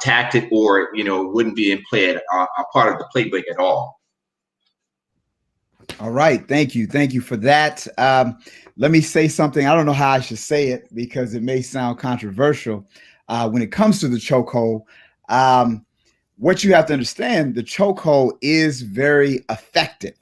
Speaker 2: tactic, or, you know, wouldn't be in play a part of the playbook at all.
Speaker 1: All right, thank you for that. Let me say something. I don't know how I should say it because it may sound controversial. When it comes to the chokehold, what you have to understand, the chokehold is very effective.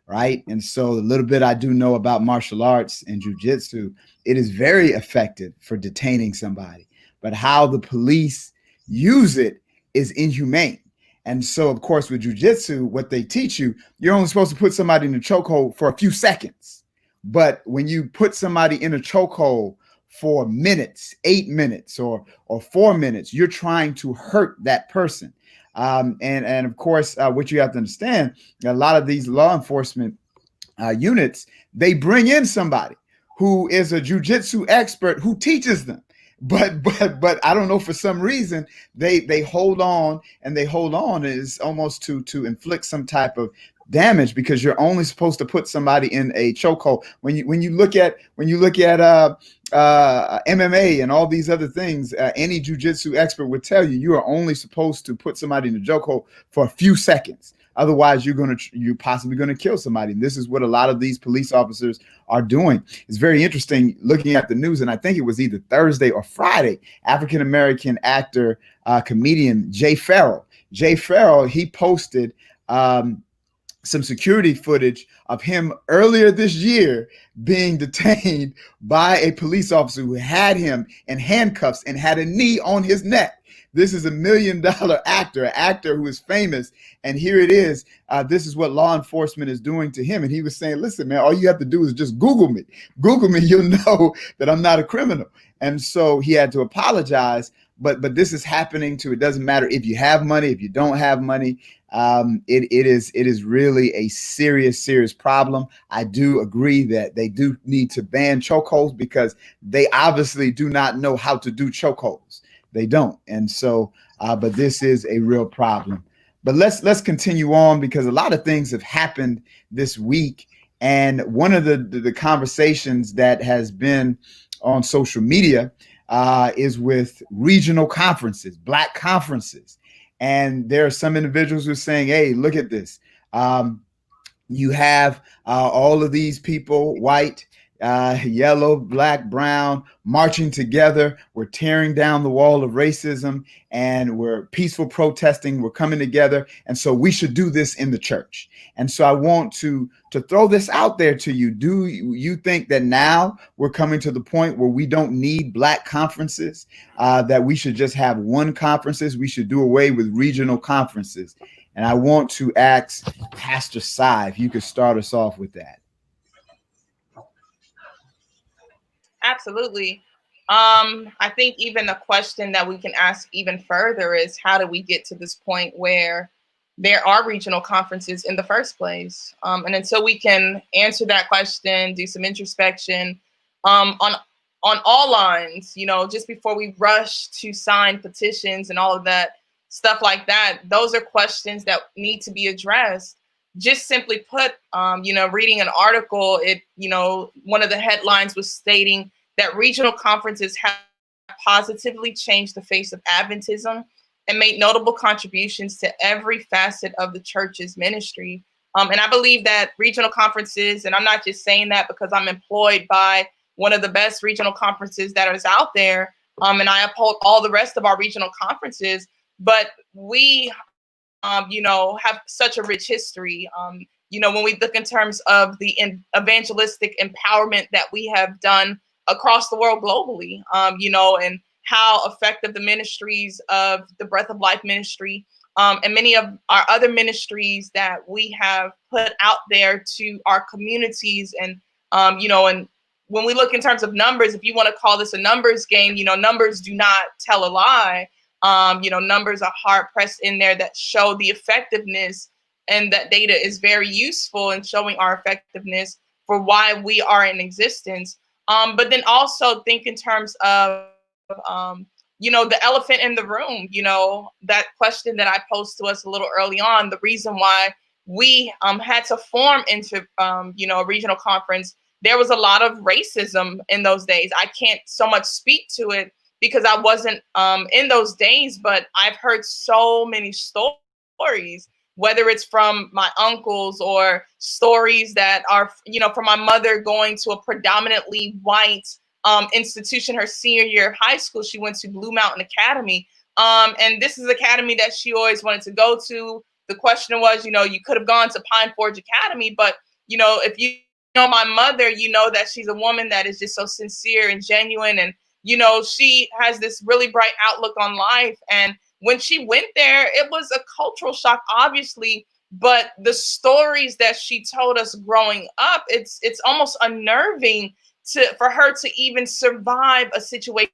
Speaker 1: Right. And so the little bit I do know about martial arts and jujitsu, it is very effective for detaining somebody. But how the police use it is inhumane. And so, of course, with jujitsu, what they teach you, you're only supposed to put somebody in a chokehold for a few seconds. But when you put somebody in a chokehold for minutes, 8 minutes or 4 minutes, you're trying to hurt that person. And of course, what you have to understand, a lot of these law enforcement units, they bring in somebody who is a jujitsu expert who teaches them. But I don't know, for some reason they hold on is almost to inflict some type of damage, because you're only supposed to put somebody in a chokehold. When you look at MMA and all these other things, any jujitsu expert would tell you, you are only supposed to put somebody in a chokehold for a few seconds. Otherwise, you're possibly going to kill somebody. And this is what a lot of these police officers are doing. It's very interesting looking at the news, and I think it was either Thursday or Friday. African-American actor, comedian Jay Farrell. He posted some security footage of him earlier this year being detained by a police officer who had him in handcuffs and had a knee on his neck. This is $1 million actor, an actor who is famous. And here it is. This is what law enforcement is doing to him. And he was saying, listen, man, all you have to do is just Google me. Google me, you'll know that I'm not a criminal. And so he had to apologize. But this is happening to, it doesn't matter if you have money, if you don't have money. It is really a serious problem. I do agree that they do need to ban chokeholds because they obviously do not know how to do chokeholds. They don't. And so, but this is a real problem. But let's continue on because a lot of things have happened this week. And one of the conversations that has been on social media is with regional conferences, Black conferences. And there are some individuals who are saying, hey, look at this. You have all of these people, white, yellow, black, brown, marching together. We're tearing down the wall of racism and we're peaceful protesting. We're coming together. And so we should do this in the church. And so I want to throw this out there to you. Do you think that now we're coming to the point where we don't need Black conferences, that we should just have one conferences? We should do away with regional conferences. And I want to ask Pastor Sai if you could start us off with that.
Speaker 4: Absolutely. I think even a question that we can ask even further is how do we get to this point where there are regional conferences in the first place? And until we can answer that question, do some introspection on all lines, you know, just before we rush to sign petitions and all of that stuff like that, those are questions that need to be addressed. Just simply put, you know, reading an article, one of the headlines was stating that regional conferences have positively changed the face of Adventism and made notable contributions to every facet of the church's ministry. And I believe that regional conferences, and I'm not just saying that because I'm employed by one of the best regional conferences that is out there, and I uphold all the rest of our regional conferences, but we have such a rich history. When we look in terms of the evangelistic empowerment that we have done across the world globally, and how effective the ministries of the Breath of Life ministry and many of our other ministries that we have put out there to our communities. And when we look in terms of numbers, if you want to call this a numbers game, numbers do not tell a lie. Numbers are hard pressed in there that show the effectiveness, and that data is very useful in showing our effectiveness for why we are in existence. But then also think in terms of, the elephant in the room, that question that I posed to us a little early on, the reason why we had to form into, a regional conference. There was a lot of racism in those days. I can't so much speak to it because I wasn't in those days, but I've heard so many stories, whether it's from my uncles or stories that are, from my mother going to a predominantly white institution her senior year of high school. She went to Blue Mountain Academy. And this is an academy that she always wanted to go to. The question was, you could have gone to Pine Forge Academy, but, if you know my mother, you know that she's a woman that is just so sincere and genuine. And she has this really bright outlook on life. And when she went there, it was a cultural shock, obviously, but the stories that she told us growing up, it's almost unnerving for her to even survive a situation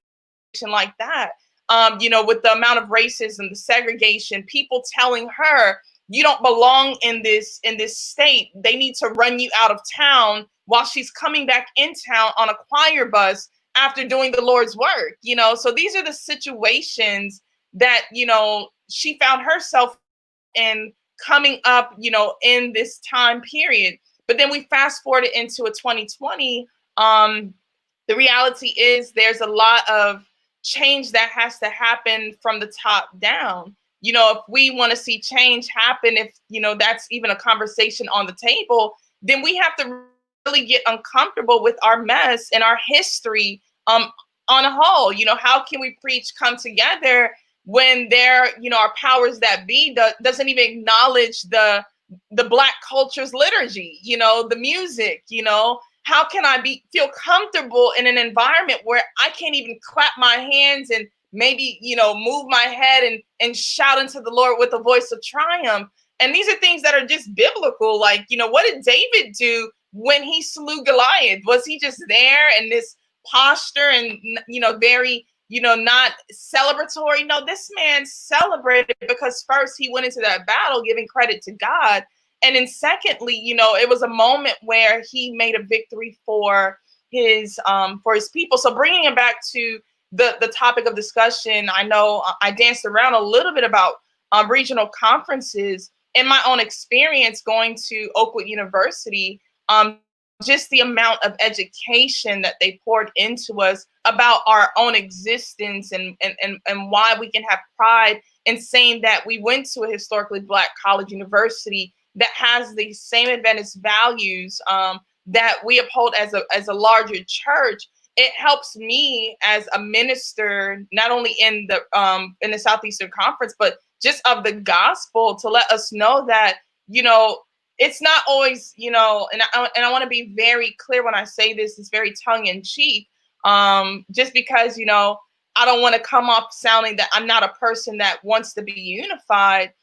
Speaker 4: like that. With the amount of racism, the segregation, people telling her, you don't belong in this state. They need to run you out of town while she's coming back in town on a choir bus after doing the Lord's work, So these are the situations that, she found herself in coming up, in this time period. But then we fast forward into a 2020. The reality is there's a lot of change that has to happen from the top down. If we want to see change happen, if, that's even a conversation on the table, then we have to really get uncomfortable with our mess and our history on a whole. How can we preach come together, when there, you know, are powers that be doesn't even acknowledge the Black culture's liturgy, you know, the music, you know. How can I feel comfortable in an environment where I can't even clap my hands and maybe, you know, move my head and shout into the Lord with a voice of triumph? And these are things that are just biblical. Like, you know, what did David do when he slew Goliath? Was he just there in this posture and, you know, very, you know, not celebratory? No, this man celebrated because first he went into that battle giving credit to God. And then secondly, you know, it was a moment where he made a victory for his people. So bringing it back to the topic of discussion, I know I danced around a little bit about regional conferences. In my own experience going to Oakwood University, just the amount of education that they poured into us about our own existence and why we can have pride in saying that we went to a historically Black college university that has the same Adventist values that we uphold as a larger church. It helps me as a minister, not only in the Southeastern Conference, but just of the gospel, to let us know that, you know, it's not always, you know, and I want to be very clear when I say this, it's very tongue in cheek, just because, you know, I don't want to come off sounding that I'm not a person that wants to be unified.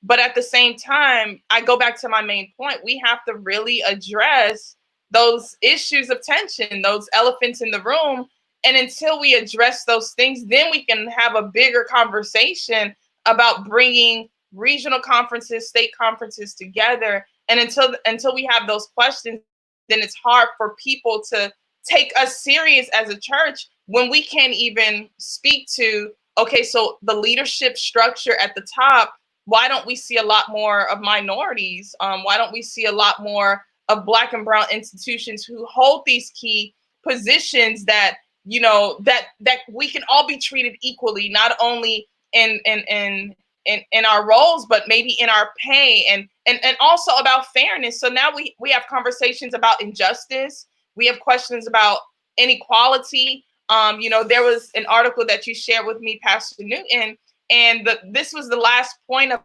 Speaker 4: But at the same time, I go back to my main point. We have to really address those issues of tension, those elephants in the room. And until we address those things, then we can have a bigger conversation about bringing regional conferences, state conferences together. And until we have those questions, then it's hard for people to take us serious as a church when we can't even speak to, okay, so the leadership structure at the top, why don't we see a lot more of minorities? Why don't we see a lot more of Black and brown institutions who hold these key positions that, you know, that we can all be treated equally, not only in our roles, but maybe in our pay and also about fairness. So now we have conversations about injustice. We have questions about inequality. You know, there was an article that you shared with me, Pastor Newton, and this was the last point of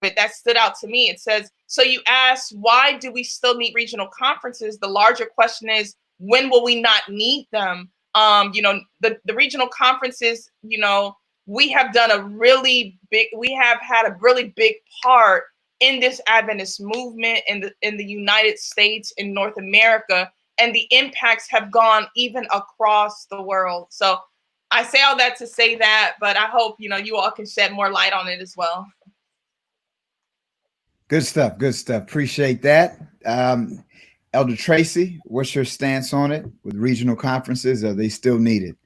Speaker 4: it that stood out to me. It says, so you asked, why do we still need regional conferences? The larger question is, when will we not need them? You know, the regional conferences, you know, we have had a really big part in this Adventist movement in the United States, in North America, and the impacts have gone even across the world. So I say all that to say that, but I hope, you know, you all can shed more light on it as well.
Speaker 1: Good stuff. Good stuff. Appreciate that. Elder Tracy, what's your stance on it with regional conferences? Are they still needed?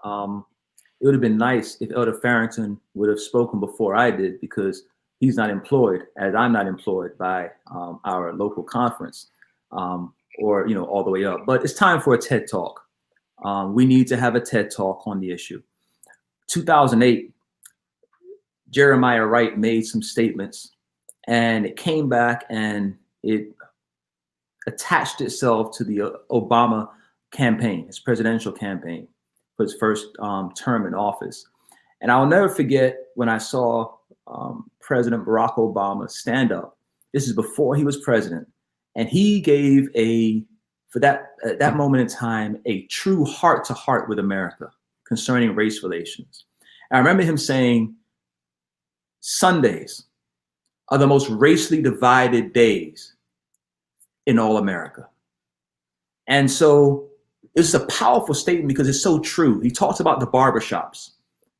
Speaker 3: It would have been nice if Elder Farrington would have spoken before I did, because he's not employed, as I'm not employed by our local conference, or, you know, all the way up. But it's time for a TED Talk. We need to have a TED Talk on the issue. 2008, Jeremiah Wright made some statements, and it came back and it attached itself to the Obama campaign, his presidential campaign for his first term in office. And I'll never forget when I saw President Barack Obama stand up. This is before he was president. And he gave at that moment in time, a true heart-to-heart with America concerning race relations. And I remember him saying, Sundays are the most racially divided days in all America. And so it's a powerful statement because it's so true. He talks about the barbershops.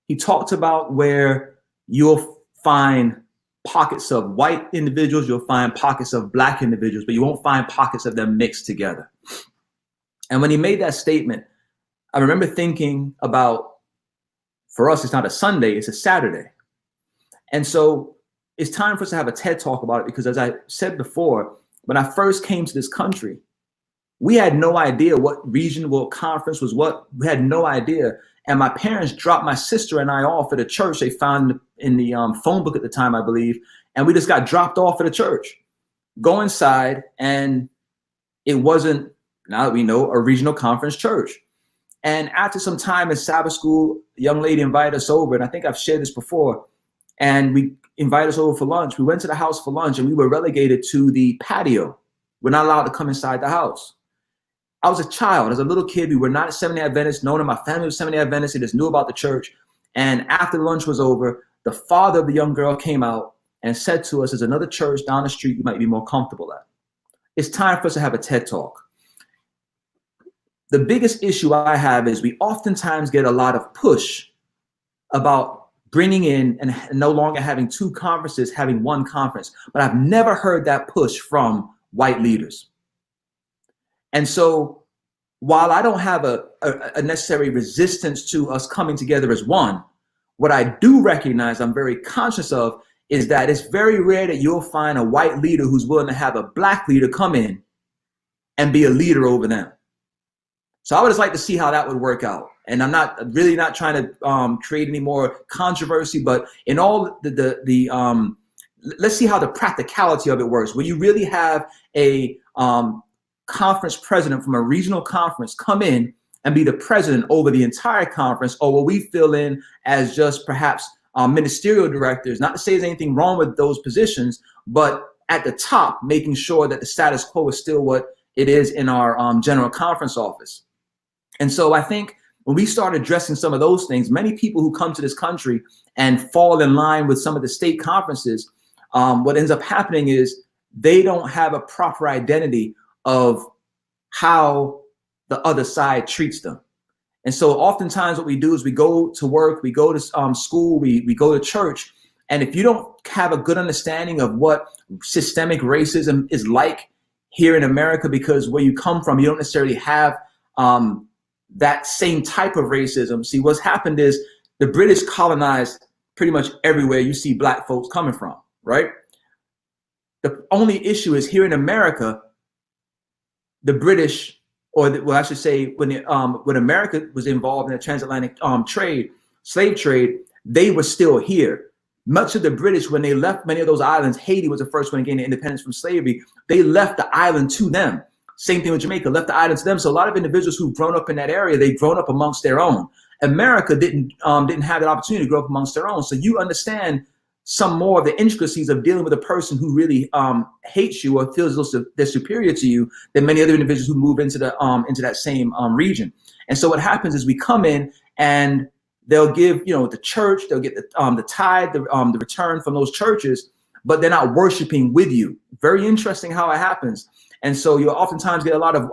Speaker 3: He talked about where you'll find pockets of white individuals, you'll find pockets of Black individuals, but you won't find pockets of them mixed together. And when he made that statement, I remember thinking about, for us, it's not a Sunday, it's a Saturday. And so it's time for us to have a TED Talk about it, because as I said before, when I first came to this country, we had no idea what regional conference was what. We had no idea. And my parents dropped my sister and I off at a church they found in the phone book at the time, I believe. And we just got dropped off at a church. Go inside, and it wasn't, now that we know, a regional conference church. And after some time in Sabbath school, a young lady invited us over, and I think I've shared this before, and we invited us over for lunch. We went to the house for lunch, and we were relegated to the patio. We're not allowed to come inside the house. I was a child, as a little kid. We were not a Seventh-day Adventist. No one in my family was Seventh-day Adventist. They just knew about the church. And after lunch was over, the father of the young girl came out and said to us, there's another church down the street you might be more comfortable at. It's time for us to have a TED Talk. The biggest issue I have is we oftentimes get a lot of push about bringing in and no longer having two conferences, having one conference. But I've never heard that push from white leaders. And so while I don't have a necessary resistance to us coming together as one, what I do recognize, I'm very conscious of, is that it's very rare that you'll find a white leader who's willing to have a black leader come in and be a leader over them. So I would just like to see how that would work out. And I'm really not trying to create any more controversy, but in all let's see how the practicality of it works. Will you really have a conference president from a regional conference come in and be the president over the entire conference, or will we fill in as just perhaps ministerial directors? Not to say there's anything wrong with those positions, but at the top, making sure that the status quo is still what it is in our general conference office. And so I think when we start addressing some of those things, many people who come to this country and fall in line with some of the state conferences, what ends up happening is they don't have a proper identity of how the other side treats them. And so oftentimes what we do is we go to work, we go to school, we go to church. And if you don't have a good understanding of what systemic racism is like here in America, because where you come from, you don't necessarily have that same type of racism. See, what's happened is the British colonized pretty much everywhere you see black folks coming from, right? The only issue is here in America, the British, I should say, when America was involved in the transatlantic slave trade, they were still here. Much of the British, when they left many of those islands, Haiti was the first one to gain independence from slavery, they left the island to them. Same thing with Jamaica, left the island to them. So a lot of individuals who've grown up in that area, they've grown up amongst their own. America didn't have that opportunity to grow up amongst their own. So you understand some more of the intricacies of dealing with a person who really hates you or feels they're superior to you than many other individuals who move into that same region. And so what happens is we come in and they'll give, the church, they'll get the tithe, the return from those churches, but they're not worshiping with you. Very interesting how it happens. And so you'll oftentimes get a lot of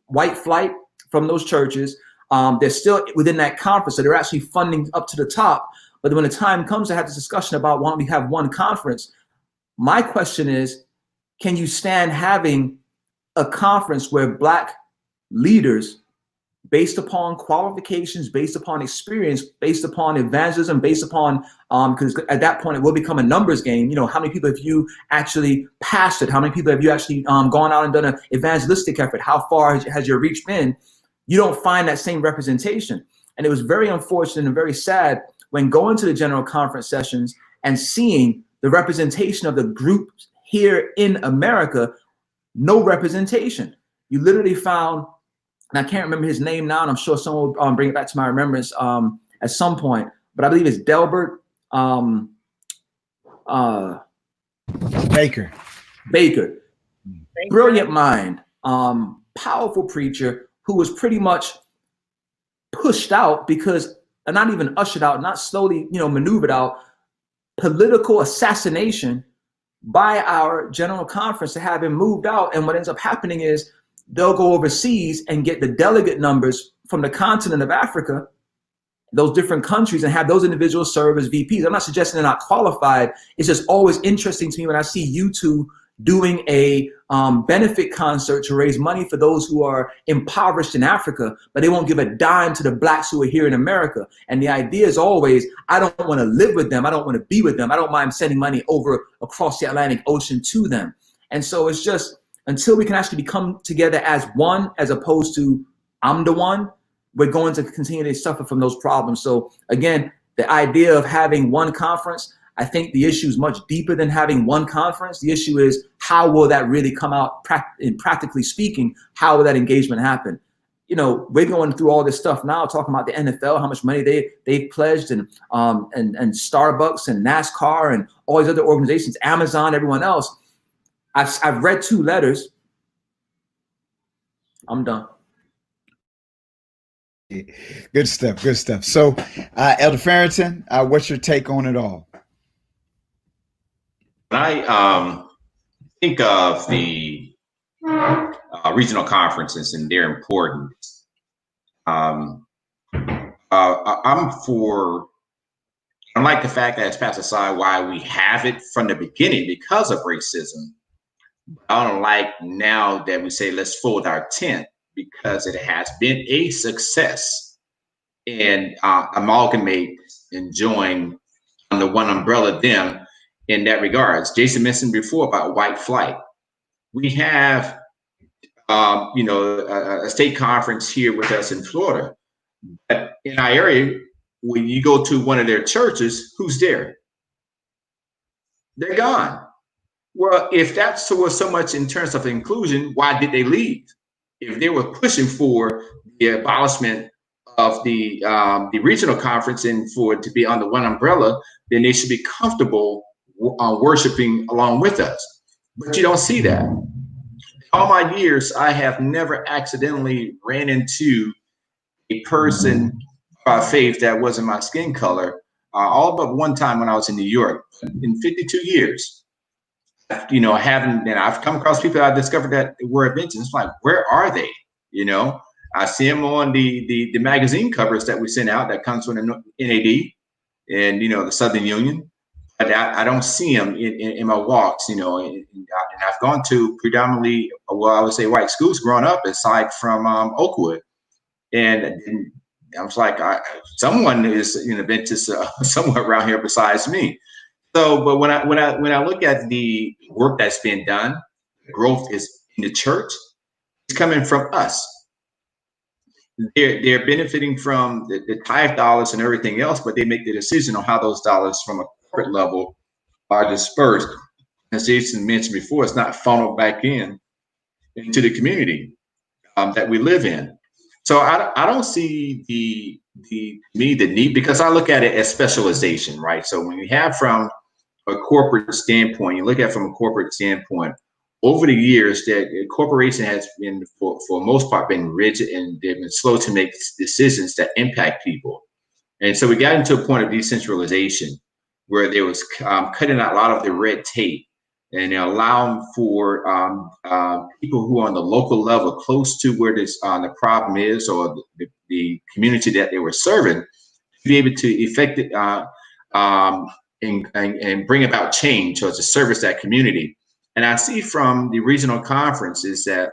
Speaker 3: white flight from those churches. They're still within that conference, so they're actually funding up to the top. But when the time comes to have this discussion about why don't we have one conference, my question is, can you stand having a conference where black leaders, based upon qualifications, based upon experience, based upon evangelism, based upon, because at that point it will become a numbers game. How many people have you actually pastored? How many people have you actually gone out and done an evangelistic effort? How far has your reach been? You don't find that same representation. And it was very unfortunate and very sad when going to the general conference sessions and seeing the representation of the groups here in America, no representation. You literally found, and I can't remember his name now, and I'm sure someone will bring it back to my remembrance at some point, but I believe it's Delbert
Speaker 1: Baker.
Speaker 3: Brilliant mind, powerful preacher who was pretty much pushed out because, not even ushered out, not slowly, maneuvered out, political assassination by our general conference to have him moved out. And what ends up happening is they'll go overseas and get the delegate numbers from the continent of Africa, those different countries, and have those individuals serve as VPs. I'm not suggesting they're not qualified. It's just always interesting to me when I see you two doing a benefit concert to raise money for those who are impoverished in Africa, but they won't give a dime to the blacks who are here in America. And the idea is always, I don't want to live with them. I don't want to be with them. I don't mind sending money over across the Atlantic Ocean to them. And so it's just, until we can actually come together as one, as opposed to I'm the one, we're going to continue to suffer from those problems. So again, the idea of having one conference, I think the issue is much deeper than having one conference. The issue is, how will that really come out practically speaking? How will that engagement happen? you know, we're going through all this stuff now, talking about the NFL, how much money they pledged, and Starbucks and NASCAR and all these other organizations, Amazon, everyone else. I've read 2 letters. I'm done.
Speaker 1: Good stuff. Good stuff. So, Elder Farrington, what's your take on it all?
Speaker 2: When I think of the regional conferences and their importance, I'm like the fact that it's passed aside why we have it from the beginning because of racism. I don't like now that we say let's fold our tent because it has been a success and amalgamate and join under one umbrella them in that regards. Jason mentioned before about white flight. We have, a state conference here with us in Florida. But in our area, when you go to one of their churches, who's there? They're gone. Well, if that's so much in terms of inclusion, why did they leave? If they were pushing for the abolishment of the regional conference and for it to be under one umbrella, then they should be comfortable worshiping along with us. But you don't see that. All my years, I have never accidentally ran into a person by faith that wasn't my skin color, all but one time when I was in New York. In 52 years, I've come across people I discovered that were Adventists. It's like, where are they? I see them on the magazine covers that we send out that comes from the NAD and the Southern Union, but I don't see them in my walks. And I've gone to predominantly, I would say, white schools growing up, aside from Oakwood, and I was like, someone is an Adventist somewhere around here besides me. So, but when I look at the work that's being done, growth is in the church. It's coming from us. They're benefiting from the tithe dollars and everything else, but they make the decision on how those dollars from a corporate level are dispersed. As Jason mentioned before, it's not funneled back into the community that we live in. So I don't see the need, because I look at it as specialization, right? So when you have from a corporate standpoint, over the years, that corporation has been, for the most part, been rigid, and they've been slow to make decisions that impact people. And so we got into a point of decentralization where there was cutting out a lot of the red tape and allowing for people who are on the local level, close to where the problem is, or the community that they were serving, to be able to effect it and bring about change, or to service that community. And I see from the regional conferences that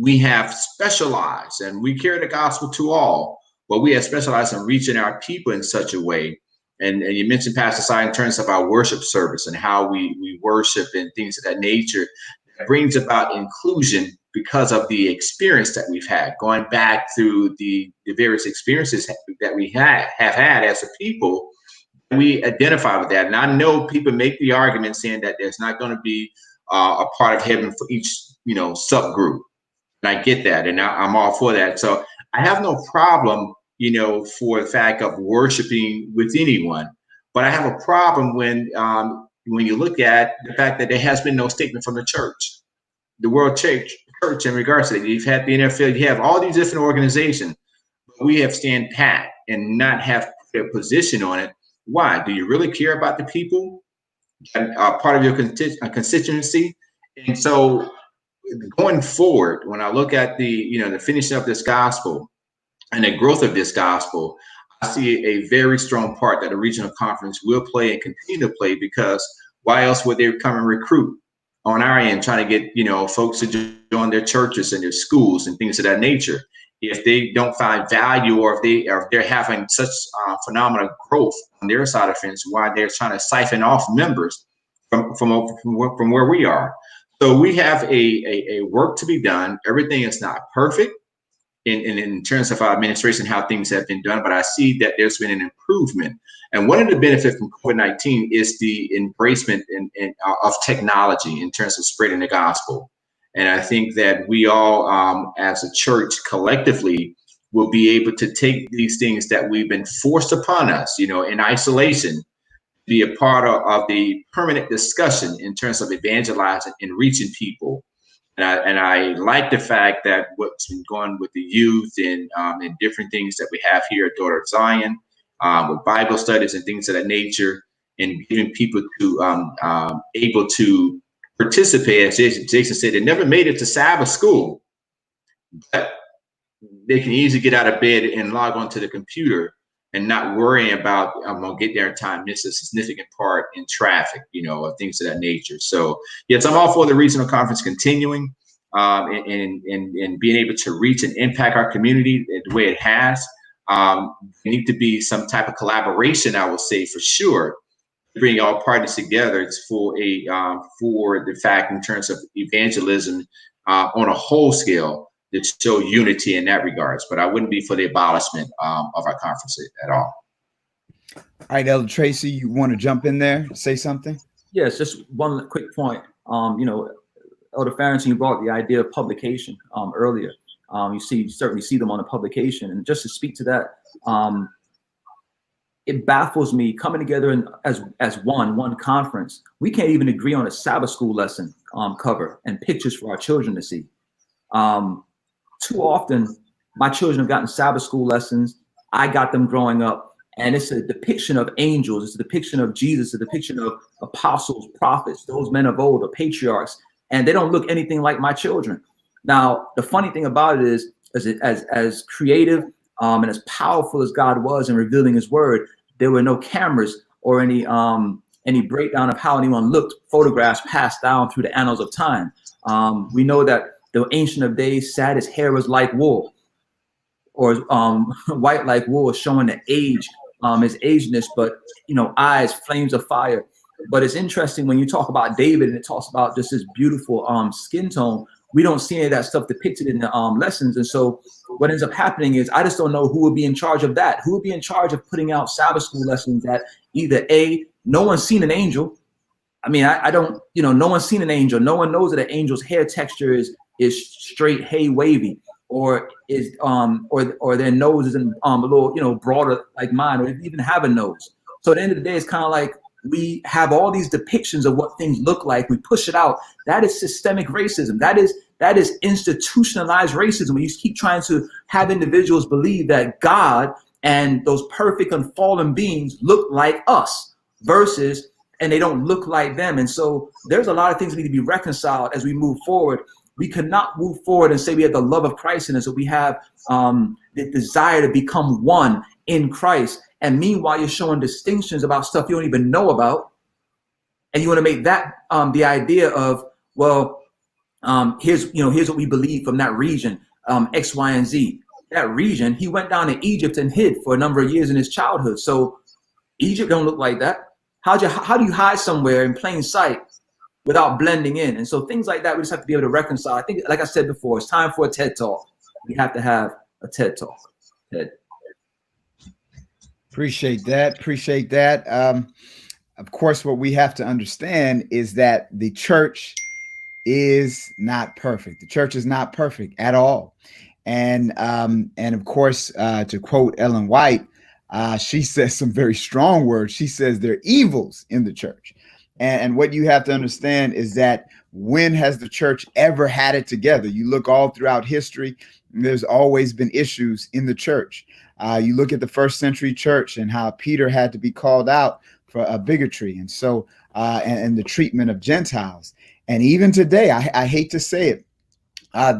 Speaker 2: we have specialized, and we carry the gospel to all, but we have specialized in reaching our people in such a way. And you mentioned, Pastor Si, in terms of our worship service and how we worship and things of that nature, that brings about inclusion because of the experience that we've had, going back through the various experiences that we have had as a people. We identify with that. And I know people make the argument saying that there's not going to be a part of heaven for each, subgroup. And I get that. And I'm all for that. So I have no problem, for the fact of worshiping with anyone. But I have a problem when you look at the fact that there has been no statement from the church, the World Church in regards to that. You've had the NFL, you have all these different organizations, but we have stand pat and not have their position on it. Why? Do you really care about the people that are part of your constituency? And so going forward, when I look at the finishing of this gospel and the growth of this gospel, I see a very strong part that the regional conference will play and continue to play, because why else would they come and recruit on our end, trying to get, folks to join their churches and their schools and things of that nature? If they don't find value, or if they're having such phenomenal growth on their side of things, why they're trying to siphon off members from where we are. So we have a work to be done. Everything is not perfect in terms of our administration, how things have been done, but I see that there's been an improvement. And one of the benefits from COVID-19 is the embracement of technology in terms of spreading the gospel. And I think that we all, as a church collectively, will be able to take these things that we've been forced upon us, in isolation, be a part of the permanent discussion in terms of evangelizing and reaching people. And I like the fact that what's been going with the youth and different things that we have here at Daughter of Zion, with Bible studies and things of that nature, and giving people to able to participate. As Jason said, they never made it to Sabbath school, but they can easily get out of bed and log onto the computer and not worrying about, I'm gonna get there in time, miss a significant part in traffic, or things of that nature. So yes, I'm all for the regional conference continuing and being able to reach and impact our community the way it has. There need to be some type of collaboration, I will say, for sure, to bring all parties together. It's for the fact in terms of evangelism on a whole scale, to show unity in that regards, but I wouldn't be for the abolishment of our conference at all.
Speaker 1: All right, Elder Tracy, you want to jump in there, say something?
Speaker 3: Yes, just one quick point. Elder Farrington, you brought the idea of publication earlier. You certainly see them on a publication, and just to speak to that, it baffles me coming together as one conference. We can't even agree on a Sabbath school lesson cover and pictures for our children to see. Too often, my children have gotten Sabbath school lessons. I got them growing up, and it's a depiction of angels. It's a depiction of Jesus, a depiction of apostles, prophets, those men of old, the patriarchs, and they don't look anything like my children. Now, the funny thing about it is, as creative and as powerful as God was in revealing His word, there were no cameras or any breakdown of how anyone looked. Photographs passed down through the annals of time. We know that the Ancient of Days said his hair was like wool, or white like wool, showing the age, his ageness, but eyes, flames of fire. But it's interesting when you talk about David and it talks about just this beautiful skin tone. We don't see any of that stuff depicted in the lessons. And so what ends up happening is I just don't know who would be in charge of that. Who would be in charge of putting out Sabbath school lessons that either no one's seen an angel. I mean, I don't, no one's seen an angel. No one knows that an angel's hair texture is straight, hay, wavy, or is or their nose is a little broader like mine, or even have a nose. So at the end of the day, it's kind of like we have all these depictions of what things look like. We push it out. That is systemic racism. That is institutionalized racism. When you keep trying to have individuals believe that God and those perfect and fallen beings look like us and they don't look like them. And so there's a lot of things that need to be reconciled as we move forward. We cannot move forward and say we have the love of Christ in us, so we have the desire to become one in Christ. And meanwhile, you're showing distinctions about stuff you don't even know about. And you want to make that the idea of, well, here's what we believe from that region, X, Y, and Z. That region, he went down to Egypt and hid for a number of years in his childhood. So Egypt don't look like that. How do you hide somewhere in plain sight without blending in? And so things like that, we just have to be able to reconcile. I think, like I said before, it's time for a TED Talk. We have to have a TED Talk. TED.
Speaker 1: Appreciate that. Of course, what we have to understand is that the church is not perfect. The church is not perfect at all. And of course, to quote Ellen White, she says some very strong words. She says there are evils in the church. And what you have to understand is that when has the church ever had it together? You look all throughout history, there's always been issues in the church. You look at the first century church and how Peter had to be called out for bigotry. And so, and the treatment of Gentiles. And even today, I hate to say it,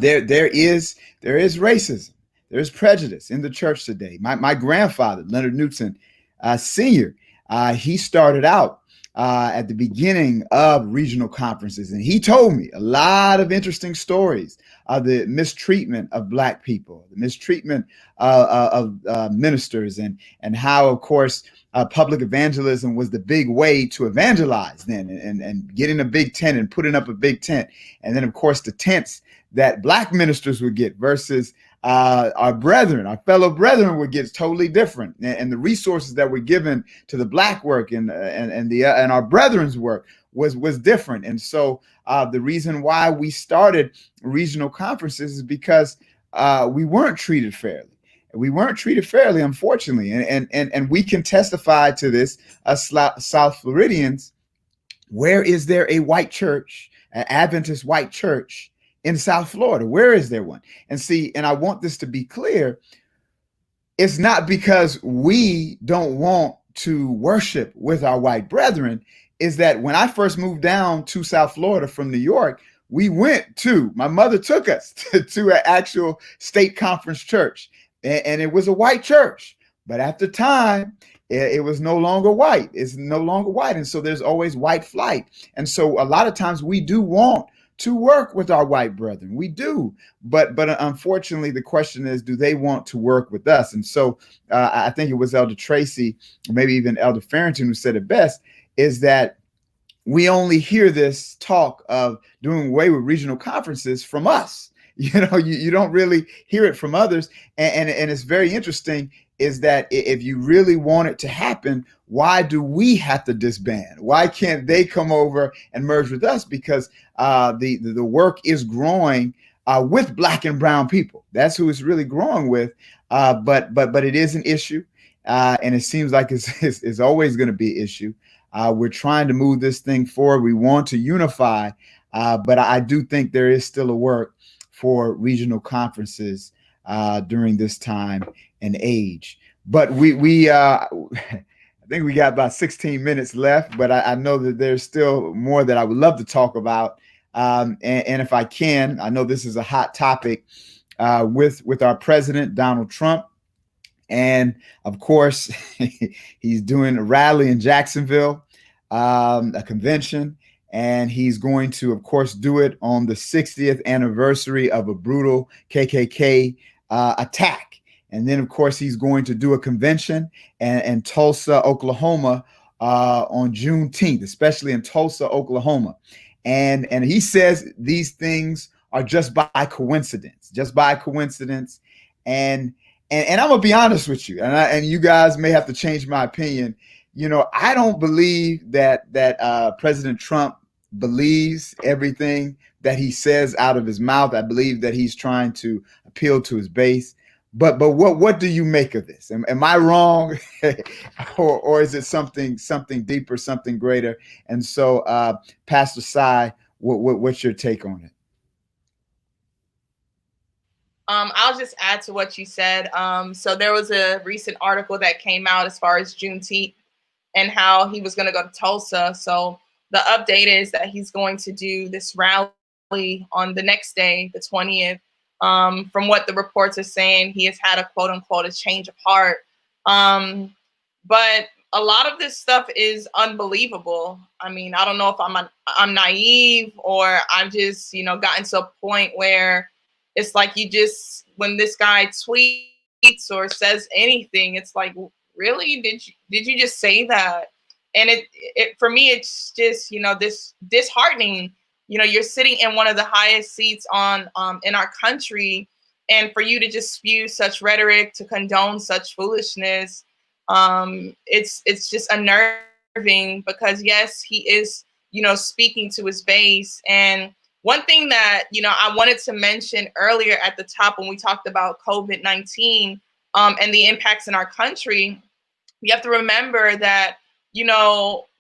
Speaker 1: there is racism. There's prejudice in the church today. My grandfather, Leonard Newton, Sr., he started out at the beginning of regional conferences. And he told me a lot of interesting stories of the mistreatment of Black people, the mistreatment of ministers, and how, of course, public evangelism was the big way to evangelize then, and getting a big tent and putting up a big tent. And then, of course, the tents that Black ministers would get versus our fellow brethren would get totally different, and the resources that were given to the Black work and our brethren's work was different. And so the reason why we started regional conferences is because we weren't treated fairly. We weren't treated fairly, unfortunately, and we can testify to this as South Floridians. Where is there a white church, an Adventist white church in South Florida? Where is there one? And see, and I want this to be clear, it's not because we don't want to worship with our white brethren. Is that when I first moved down to South Florida from New York, my mother took us to an actual state conference church, and it was a white church. But at the time, it was no longer white. It's no longer white. And so there's always white flight. And so a lot of times we do want to work with our white brethren. We do. But unfortunately, the question is, do they want to work with us? And so I think it was Elder Tracy, or maybe even Elder Farrington, who said it best, is that we only hear this talk of doing away with regional conferences from us. You don't really hear it from others. And it's very interesting is that if you really want it to happen, why do we have to disband? Why can't they come over and merge with us? Because the work is growing with Black and brown people. That's who it's really growing with. But it is an issue, and it seems like it's always going to be an issue. We're trying to move this thing forward. We want to unify, but I do think there is still a work for regional conferences during this time and age. But we I think we got about 16 minutes left, but I know that there's still more that I would love to talk about. And if I can, I know this is a hot topic with our president, Donald Trump. And of course, he's doing a rally in Jacksonville, a convention, and he's going to, of course, do it on the 60th anniversary of a brutal KKK attack. And then, of course, he's going to do a convention in Tulsa, Oklahoma, on Juneteenth, especially in Tulsa, Oklahoma. And he says these things are just by coincidence. And I'm gonna be honest with you, and you guys may have to change my opinion. I don't believe that President Trump believes everything that he says out of his mouth. I believe that he's trying to appeal to his base. But what do you make of this? Am I wrong, or is it something deeper, something greater? And so, Pastor Sai, what's your take on it?
Speaker 4: I'll just add to what you said. So there was a recent article that came out as far as Juneteenth and how he was going to go to Tulsa. So the update is that he's going to do this rally on the next day, the 20th. From what the reports are saying, he has had a quote unquote a change of heart. But a lot of this stuff is unbelievable. I mean, I don't know if I'm naive or I've just, gotten to a point where it's like when this guy tweets or says anything, it's like, really, did you just say that? And it for me, it's just, this disheartening. You're sitting in one of the highest seats in our country, and for you to just spew such rhetoric, to condone such foolishness, it's just unnerving, because yes, he is, speaking to his base. And one thing that, I wanted to mention earlier at the top when we talked about COVID-19 and the impacts in our country, you have to remember that,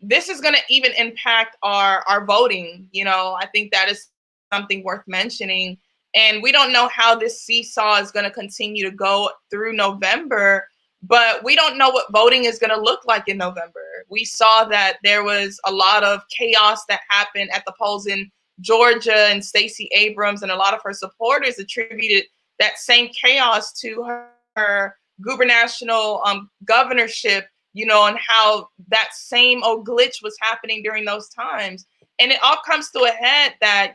Speaker 4: this is going to even impact our voting. I think that is something worth mentioning. And we don't know how this seesaw is going to continue to go through November, but we don't know what voting is going to look like in November. We saw that there was a lot of chaos that happened at the polls in Georgia, and Stacey Abrams and a lot of her supporters attributed that same chaos to her gubernatorial governorship, and how that same old glitch was happening during those times. And it all comes to a head that,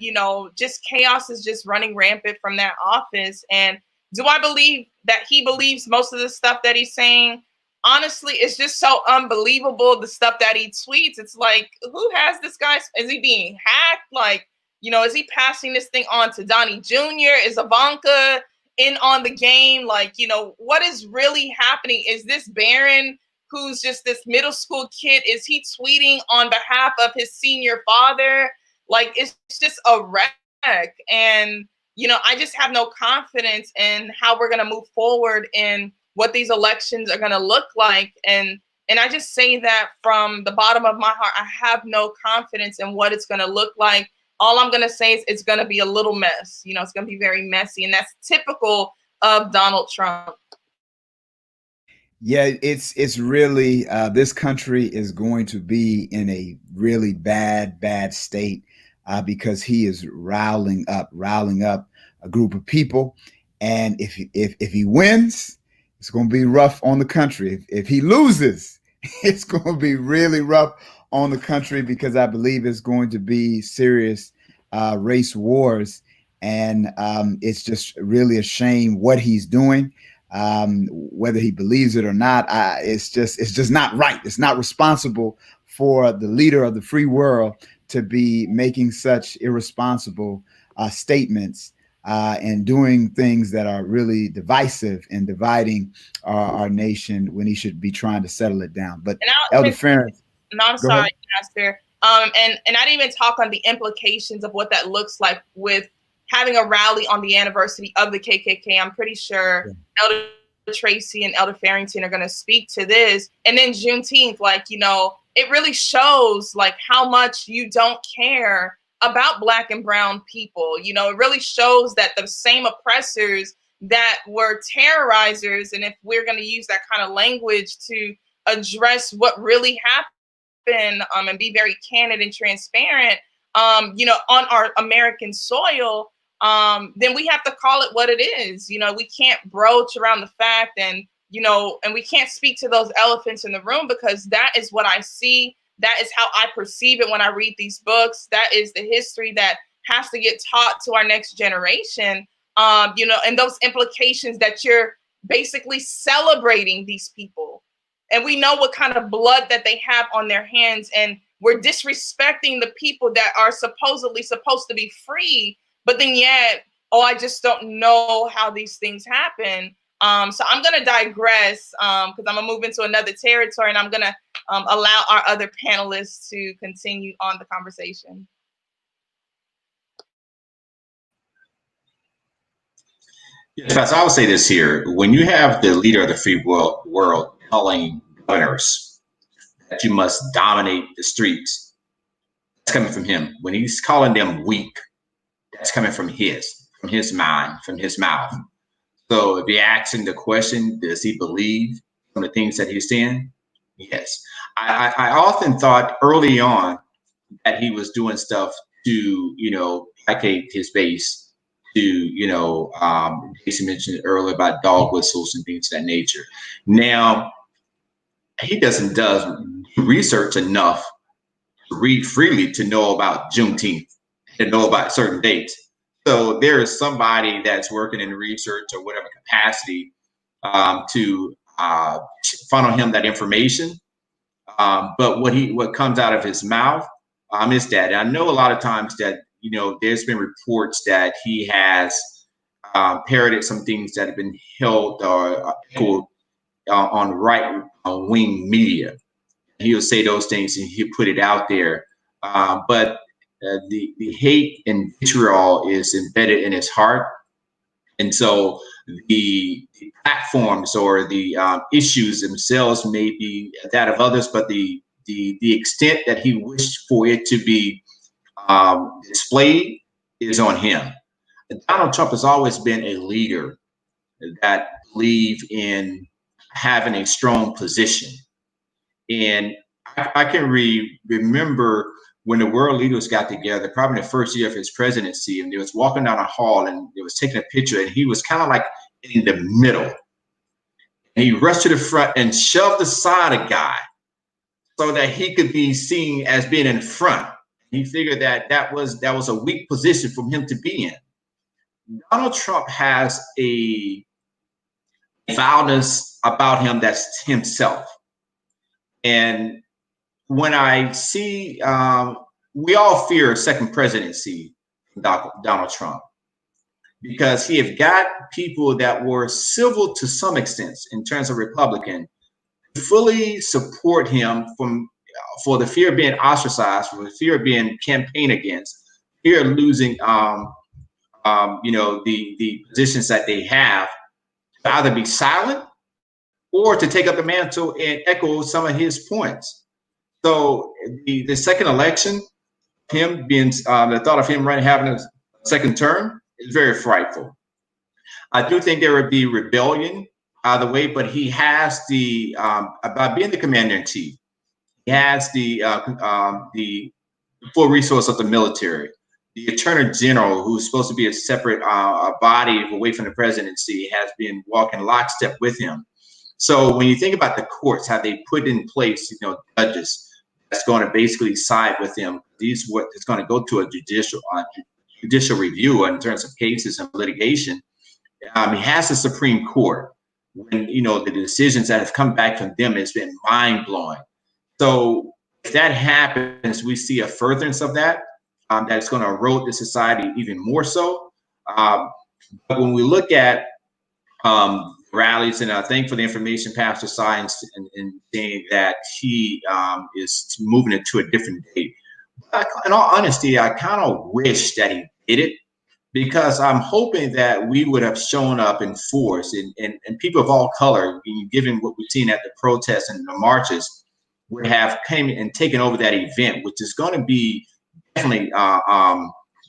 Speaker 4: just chaos is just running rampant from that office. And do I believe that he believes most of the stuff that he's saying? Honestly, it's just so unbelievable, the stuff that he tweets. It's like, who has this guy? Is he being hacked? Like, is he passing this thing on to Donnie Jr.? Is Ivanka in on the game? Like, what is really happening? Is this Barron who's just this middle school kid, is he tweeting on behalf of his senior father? Like, it's just a wreck. And, I just have no confidence in how we're going to move forward in what these elections are going to look like. And I just say that from the bottom of my heart. I have no confidence in what it's going to look like. All I'm going to say is it's going to be a little mess. It's going to be very messy. And that's typical of Donald Trump.
Speaker 1: Yeah, it's really this country is going to be in a really bad state because he is riling up a group of people, and if he wins, it's going to be rough on the country. If he loses, it's going to be really rough on the country, because I believe it's going to be serious race wars, and it's just really a shame what he's doing. Whether he believes it or not, it's just not right. It's not responsible for the leader of the free world to be making such irresponsible statements and doing things that are really divisive and dividing our nation, when he should be trying to settle it down. But Elder Farron,
Speaker 4: no, I'm sorry, Pastor. And I didn't even talk on the implications of what that looks like with having a rally on the anniversary of the KKK. I'm pretty sure Elder Tracy and Elder Farrington are going to speak to this. And then Juneteenth, it really shows how much you don't care about Black and brown people. It really shows that the same oppressors that were terrorizers, and if we're going to use that kind of language to address what really happened, and be very candid and transparent, on our American soil, then we have to call it what it is. We can't broach around the fact, and we can't speak to those elephants in the room, because that is what I see. That is how I perceive it when I read these books. That is the history that has to get taught to our next generation. And those implications that you're basically celebrating these people. And we know what kind of blood that they have on their hands. And we're disrespecting the people that are supposedly supposed to be free. But then yet, I just don't know how these things happen. So I'm going to digress because I'm going to move into another territory, and I'm going to allow our other panelists to continue on the conversation.
Speaker 2: Yes, Pastor, I will say this here. When you have the leader of the free world telling governors that you must dominate the streets, that's coming from him. When he's calling them weak, that's coming from his mind, from his mouth. So if you're asking the question, does he believe some of the things that he's saying? Yes. I often thought early on that he was doing stuff to, placate his base, to, Jason mentioned earlier about dog whistles and things of that nature. Now, he does research enough to read freely to know about Juneteenth and know about certain dates. So there is somebody that's working in research or whatever capacity to funnel him that information. But what comes out of his mouth is that. And I know a lot of times that, there's been reports that he has parroted some things that have been held or echoed on right-wing media. He'll say those things and he'll put it out there. But the hate and vitriol is embedded in his heart. And so the platforms or the issues themselves may be that of others, but the extent that he wished for it to be displayed is on him. And Donald Trump has always been a leader that believed in having a strong position. And I can remember when the world leaders got together, probably the first year of his presidency, and they was walking down a hall and they was taking a picture, and he was kind of like in the middle. And he rushed to the front and shoved aside a guy so that he could be seen as being in front. He figured that was a weak position for him to be in. Donald Trump has a vileness about him that's himself. And when I see, we all fear a second presidency from Donald Trump, because he have got people that were civil to some extent in terms of Republican fully support him for the fear of being ostracized, for the fear of being campaigned against, fear of losing, the positions that they have, to either be silent or to take up the mantle and echo some of his points. So the second election, him being the thought of him having a second term is very frightful. I do think there would be rebellion either way, but he has by being the commander in chief, he has the full resource of the military. The attorney general, who's supposed to be a separate body away from the presidency, has been walking lockstep with him. So when you think about the courts, how they put in place, judges that's going to basically side with him, it's going to go to a judicial review in terms of cases and litigation. He has the Supreme Court. When the decisions that have come back from them has been mind blowing. So if that happens, we see a furtherance of that. That's going to erode the society even more so. But when we look at rallies, and I thank for the information, Pastor Science, and saying that he is moving it to a different date. In all honesty, I kind of wish that he did it, because I'm hoping that we would have shown up in force, and people of all color, given what we've seen at the protests and the marches, would have came and taken over that event, which is going to be definitely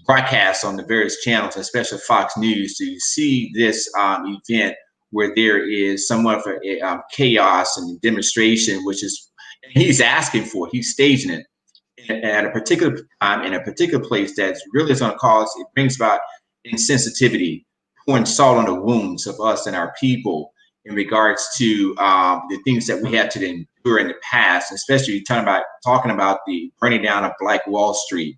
Speaker 2: broadcast on the various channels, especially Fox News. So you see this event where there is somewhat of a chaos and demonstration, which is he's asking for. He's staging it at a particular time in a particular place that's really going to cause. It brings about insensitivity, pouring salt on the wounds of us and our people in regards to the things that we had to endure in the past, especially talking about the burning down of Black Wall Street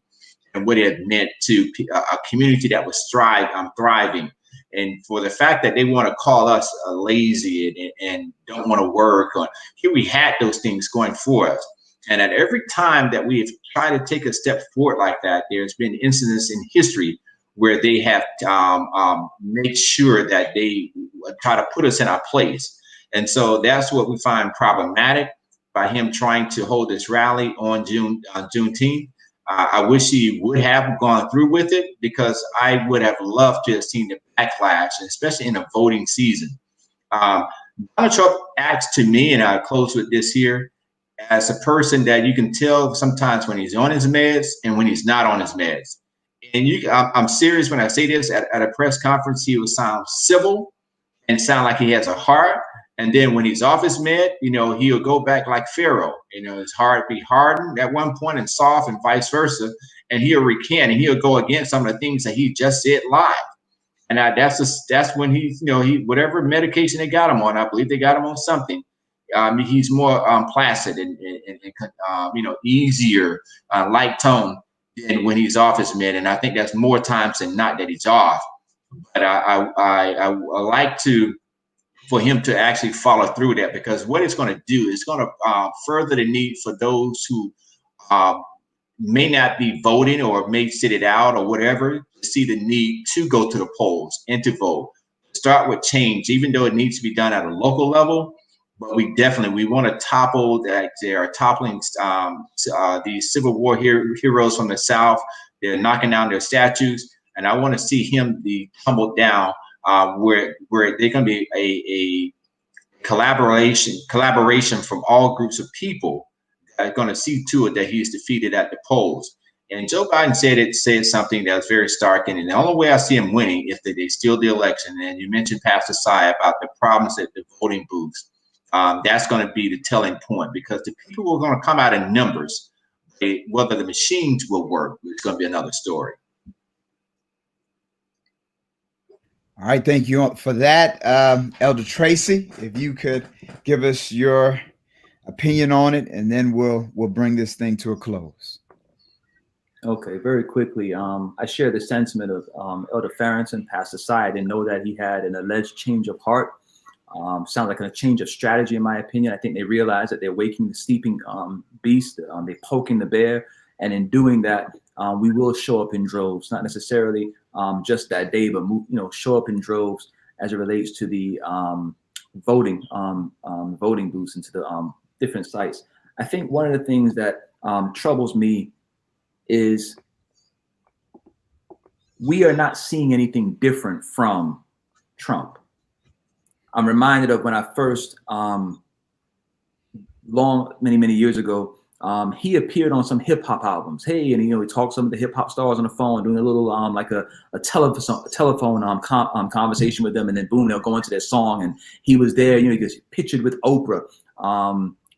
Speaker 2: and what it meant to a community that was thriving. And for the fact that they want to call us lazy and don't want to work, here we had those things going for us. And at every time that we've tried to take a step forward like that, there's been incidents in history where they have made sure that they try to put us in our place. And so that's what we find problematic by him trying to hold this rally on Juneteenth. I wish he would have gone through with it, because I would have loved to have seen the backlash, especially in the voting season. Donald Trump acts to me, and I close with this here, as a person that you can tell sometimes when he's on his meds and when he's not on his meds. And I'm serious when I say this. At a press conference, he will sound civil and sound like he has a heart. And then when he's off his med, he'll go back like Pharaoh. His heart be hardened at one point and soft, and vice versa. And he'll recant, and he'll go against some of the things that he just said live. And that's when he whatever medication they got him on, I believe they got him on something. He's more placid and easier, light tone than when he's off his med. And I think that's more times than not that he's off. But I like for him to actually follow through that, because what it's going to do is going to further the need for those who may not be voting or may sit it out or whatever, to see the need to go to the polls and to vote. Start with change, even though it needs to be done at a local level. But we want to topple that. They are toppling these Civil War heroes from the South. They're knocking down their statues, and I want to see him be tumbled down, where they're going to be a collaboration from all groups of people that are going to see to it that he's defeated at the polls. And Joe Biden said something that was very stark, and the only way I see him winning is that they steal the election. And you mentioned, Pastor Sai, about the problems at the voting booths. That's going to be the telling point, because the people who are going to come out in numbers. Whether the machines will work is going to be another story.
Speaker 1: All right, thank you for that, Elder Tracy. If you could give us your opinion on it, and then we'll bring this thing to a close.
Speaker 3: Okay, very quickly. I share the sentiment of Elder Farrington, Pastor Sai. I didn't know that he had an alleged change of heart. Sounds like a change of strategy, in my opinion. I think they realize that they're waking the sleeping beast. They're poking the bear. And in doing that, we will show up in droves, not necessarily just that day, but show up in droves as it relates to the voting booths into the different sites. I think one of the things that troubles me is we are not seeing anything different from Trump. I'm reminded of when I first, many years ago, he appeared on some hip hop albums. Hey, and he talked to some of the hip hop stars on the phone, doing a little like a telephone conversation with them, and then boom, they'll go into their song. And he was there, he gets pictured with Oprah,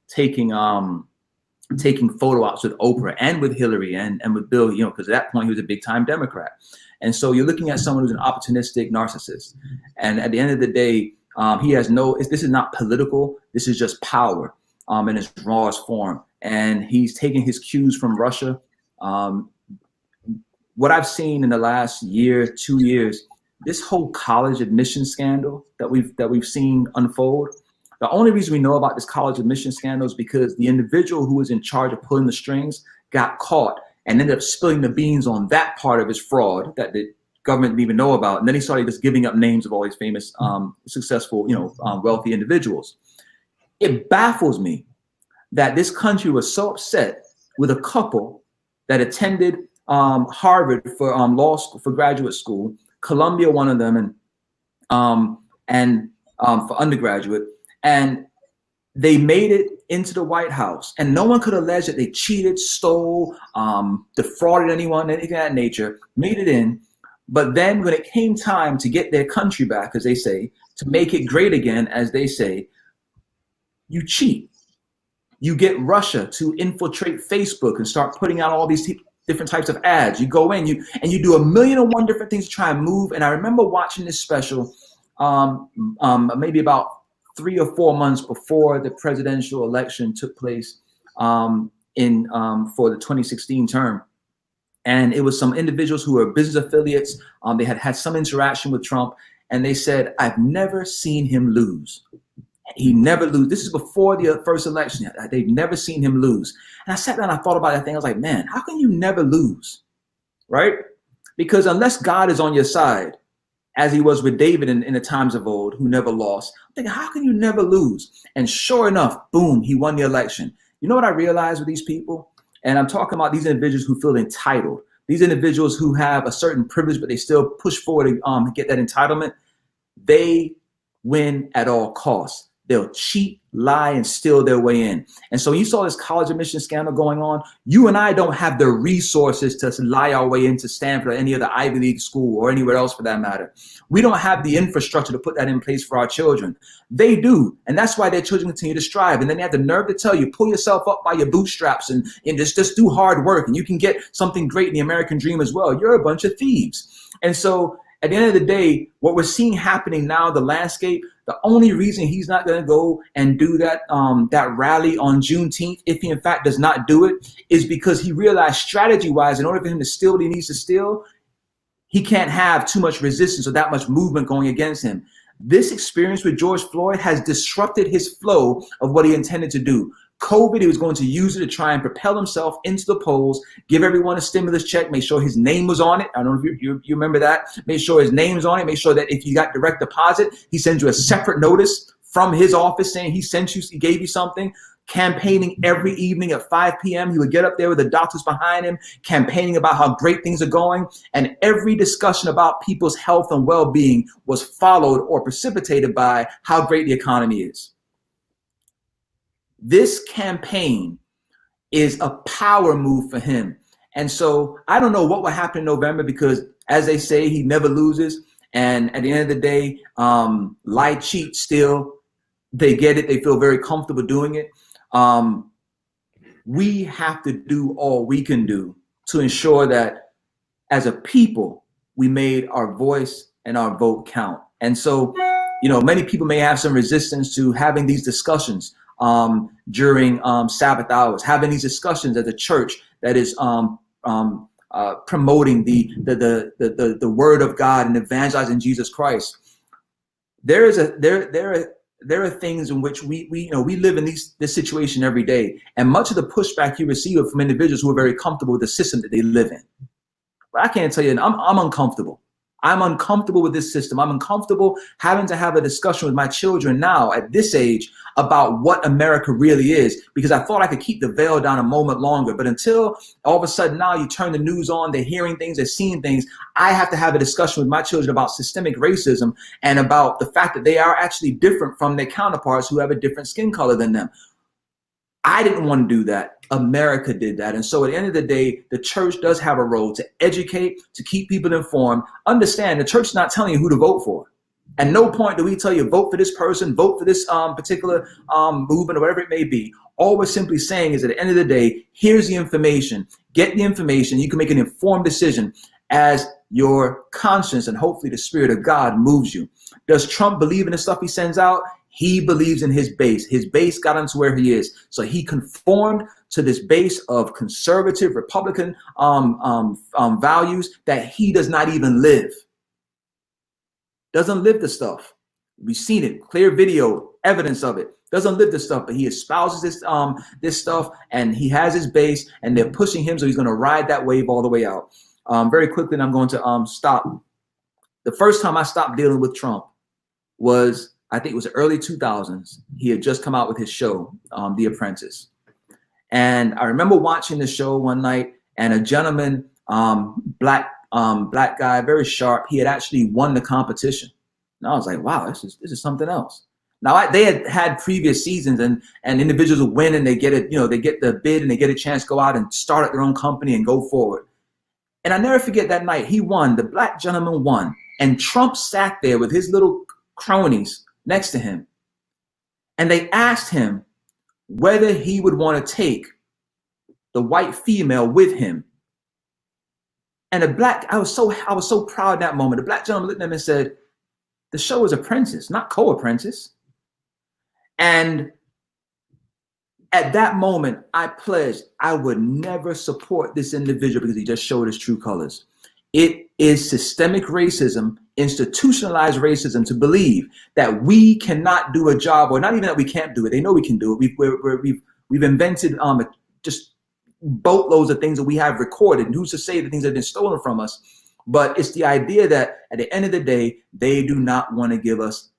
Speaker 3: taking photo ops with Oprah and with Hillary and with Bill, because at that point he was a big time Democrat. And so you're looking at someone who's an opportunistic narcissist. And at the end of the day, he has this is not political. This is just power in its rawest form. And he's taking his cues from Russia. What I've seen in the last year, 2 years, this whole college admission scandal that we've seen unfold. The only reason we know about this college admission scandal is because the individual who was in charge of pulling the strings got caught and ended up spilling the beans on that part of his fraud that the government didn't even know about. And then he started just giving up names of all these famous, successful, wealthy individuals. It baffles me that this country was so upset with a couple that attended Harvard for law school, for graduate school, Columbia, one of them, and for undergraduate, and they made it into the White House, and no one could allege that they cheated, stole, defrauded anyone, anything of that nature, made it in. But then when it came time to get their country back, as they say, to make it great again, as they say, you cheat. You get Russia to infiltrate Facebook and start putting out all these different types of ads. You go in, you do 1,000,001 different things to try and move. And I remember watching this special maybe about 3 or 4 months before the presidential election took place for the 2016 term. And it was some individuals who were business affiliates. They had some interaction with Trump, and they said, "I've never seen him lose. He never lose." This is before the first election. They've never seen him lose. And I sat down and I thought about that thing. I was like, man, how can you never lose, right? Because unless God is on your side, as he was with David in the times of old, who never lost, I'm thinking, how can you never lose? And sure enough, boom, he won the election. You know what I realized with these people? And I'm talking about these individuals who feel entitled. These individuals who have a certain privilege, but they still push forward to get that entitlement. They win at all costs. They'll cheat, lie, and steal their way in. And so you saw this college admission scandal going on. You and I don't have the resources to lie our way into Stanford or any other Ivy League school or anywhere else for that matter. We don't have the infrastructure to put that in place for our children. They do. And that's why their children continue to strive. And then they have the nerve to tell you, pull yourself up by your bootstraps and just do hard work. And you can get something great in the American dream as well. You're a bunch of thieves. And so at the end of the day, what we're seeing happening now, the landscape, the only reason he's not going to go and do that rally on Juneteenth, if he in fact does not do it, is because he realized strategy-wise, in order for him to steal what he needs to steal, he can't have too much resistance or that much movement going against him. This experience with George Floyd has disrupted his flow of what he intended to do. COVID, he was going to use it to try and propel himself into the polls, give everyone a stimulus check, make sure his name was on it. I don't know if you remember that. Make sure his name's on it. Make sure that if you got direct deposit, he sends you a separate notice from his office saying he gave you something. Campaigning every evening at 5 p.m. He would get up there with the doctors behind him, campaigning about how great things are going. And every discussion about people's health and well-being was followed or precipitated by how great the economy is. This campaign is a power move for him. And so I don't know what will happen in November because, as they say, he never loses. And at the end of the day, lie, cheat, steal, they get it. They feel very comfortable doing it. We have to do all we can do to ensure that as a people, we made our voice and our vote count. And so, many people may have some resistance to having these discussions during Sabbath hours, having these discussions as a church that is promoting the word of God and evangelizing Jesus Christ. There are things in which we live in this situation every day, and much of the pushback you receive from individuals who are very comfortable with the system that they live in. But I can't tell you, I'm uncomfortable. I'm uncomfortable with this system. I'm uncomfortable having to have a discussion with my children now at this age about what America really is, because I thought I could keep the veil down a moment longer. But until all of a sudden now you turn the news on, they're hearing things, they're seeing things, I have to have a discussion with my children about systemic racism and about the fact that they are actually different from their counterparts who have a different skin color than them. I didn't want to do that. America did that. And so at the end of the day, the church does have a role to educate, to keep people informed. Understand, the church is not telling you who to vote for. At no point do we tell you, vote for this person, vote for this particular movement, or whatever it may be. All we're simply saying is at the end of the day, here's the information. Get the information. You can make an informed decision as your conscience and hopefully the Spirit of God moves you. Does Trump believe in the stuff he sends out? He believes in his base. His base got him to where he is. So he conformed to this base of conservative Republican values that he does not even live. Doesn't live the stuff. We've seen it, clear video, evidence of it. Doesn't live the stuff, but he espouses this stuff, and he has his base, and they're pushing him, so he's going to ride that wave all the way out. Very quickly, and I'm going to stop. The first time I stopped dealing with Trump was, I think it was the early 2000s. He had just come out with his show, The Apprentice. And I remember watching the show one night, and a gentleman, black guy, very sharp, he had actually won the competition. And I was like, wow, this is something else. Now they had previous seasons, and individuals would win, and they get it, they get the bid, and they get a chance to go out and start their own company and go forward. And I never forget that night, he won, the black gentleman won, and Trump sat there with his little cronies next to him. And they asked him whether he would want to take the white female with him. And I was so proud in that moment. The black gentleman looked at him and said, the show is Apprentice, not Co-Apprentice. And at that moment, I pledged I would never support this individual because he just showed his true colors. It is systemic racism, institutionalized racism, to believe that we cannot do a job, or not even that we can't do it. They know we can do it. We've invented just boatloads of things that we have recorded. And who's to say the things that have been stolen from us? But it's the idea that at the end of the day, they do not want to give us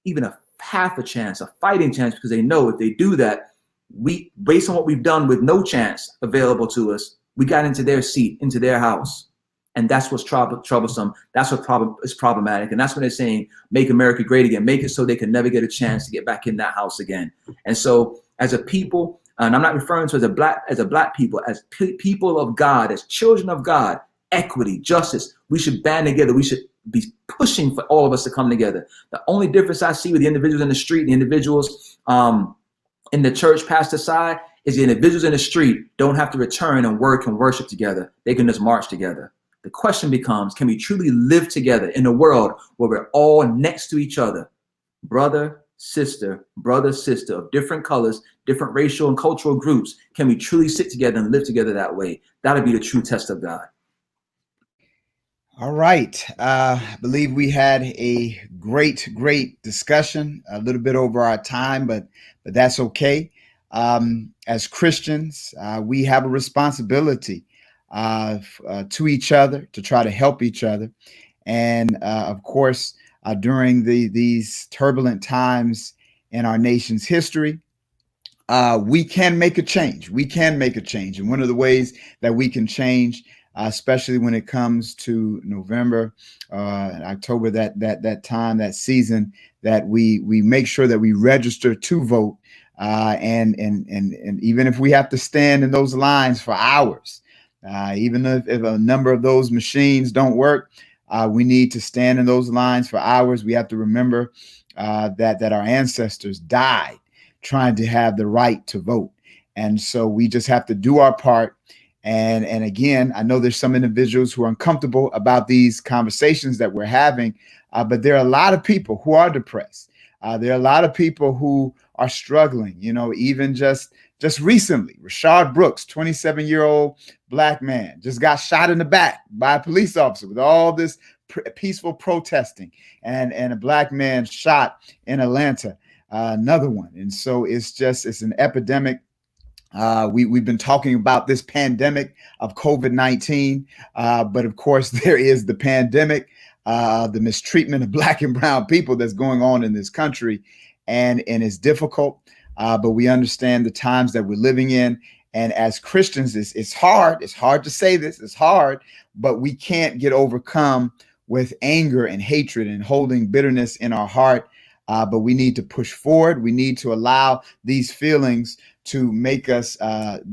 Speaker 3: even a half a chance, a fighting chance, because they know if they do that, based on what we've done with no chance available to us, we got into their seat, into their house. And that's what's troublesome. That's what is problematic. And that's when they're saying, make America great again. Make it so they can never get a chance to get back in that house again. And so as a people, and I'm not referring to as a black people, as people of God, as children of God, equity, justice, we should band together. We should be pushing for all of us to come together. The only difference I see with the individuals in the street, the individuals in the church passed aside, is the individuals in the street don't have to return and work and worship together. They can just march together. The question becomes, can we truly live together in a world where we're all next to each other? Brother, sister of different colors, different racial and cultural groups. Can we truly sit together and live together that way? That'll be the true test of God.
Speaker 1: All right. I believe we had a great discussion, a little bit over our time, but that's okay. As Christians, we have a responsibility to each other, to try to help each other. And of course, during these turbulent times in our nation's history, we can make a change. We can make a change. And one of the ways that we can change, especially when it comes to November and October, that time, that season, that we make sure that we register to vote. And even if we have to stand in those lines for hours, even if a number of those machines don't work, we need to stand in those lines for hours. We have to remember that our ancestors died trying to have the right to vote. And so we just have to do our part. And again, I know there's some individuals who are uncomfortable about these conversations that we're having, but there are a lot of people who are depressed. There are a lot of people who are struggling, even just recently. Rashard Brooks, 27-year-old black man, just got shot in the back by a police officer with all this peaceful protesting, and a black man shot in Atlanta, another one. And so it's an epidemic. We've been talking about this pandemic of COVID-19, but of course there is the pandemic the mistreatment of Black and brown people that's going on in this country. And it's difficult, but we understand the times that we're living in. And as Christians, it's hard. It's hard to say this. It's hard, but we can't get overcome with anger and hatred and holding bitterness in our heart. But we need to push forward. We need to allow these feelings to make us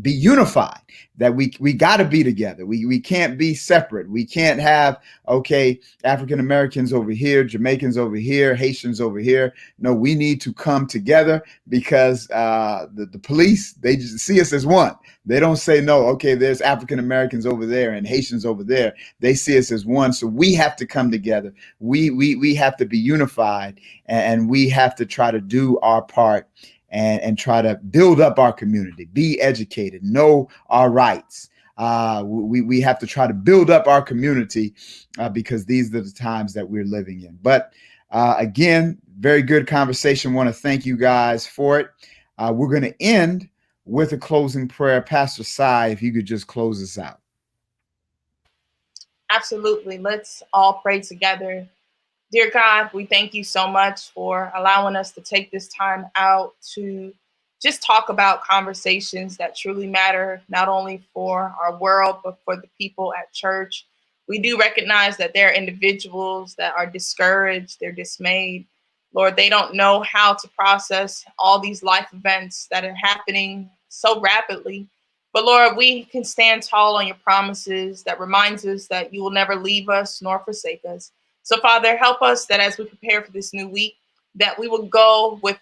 Speaker 1: be unified, that we got to be together. We can't be separate. We can't have, okay, African Americans over here, Jamaicans over here, Haitians over here. No, we need to come together, because the police, they just see us as one. They don't say, no, okay, there's African Americans over there and Haitians over there. They see us as one. So we have to come together. We have to be unified, and we have to try to do our part and try to build up our community, be educated, know our rights. We have to try to build up our community because these are the times that we're living in. But again, very good conversation. Want to thank you guys for it. We're going to end with a closing prayer. Pastor Sai, if you could just close us out.
Speaker 4: Absolutely. Let's all pray together. Dear God, we thank you so much for allowing us to take this time out to just talk about conversations that truly matter, not only for our world, but for the people at church. We do recognize that there are individuals that are discouraged, they're dismayed. Lord, they don't know how to process all these life events that are happening so rapidly. But Lord, we can stand tall on your promises that reminds us that you will never leave us nor forsake us. So Father, help us that as we prepare for this new week, that we will go with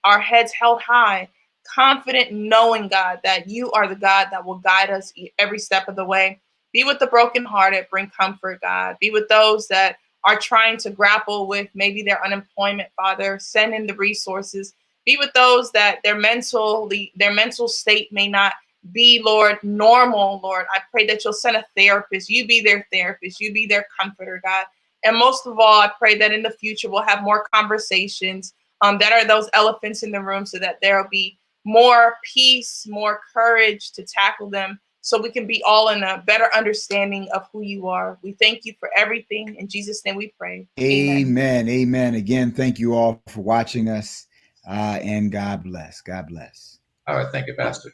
Speaker 4: our heads held high, confident, knowing, God, that you are the God that will guide us every step of the way. Be with the brokenhearted, bring comfort, God. Be with those that are trying to grapple with maybe their unemployment, Father. Send in the resources. Be with those that their mental state may not be, Lord, normal, Lord. I pray that you'll send a therapist. You be their therapist. You be their comforter, God. And most of all, I pray that in the future we'll have more conversations that are those elephants in the room, so that there will be more peace, more courage to tackle them, so we can be all in a better understanding of who you are. We thank you for everything. In Jesus' name we pray.
Speaker 1: Amen. Amen. Again, thank you all for watching us, and God bless. God bless.
Speaker 2: All right. Thank you, Pastor.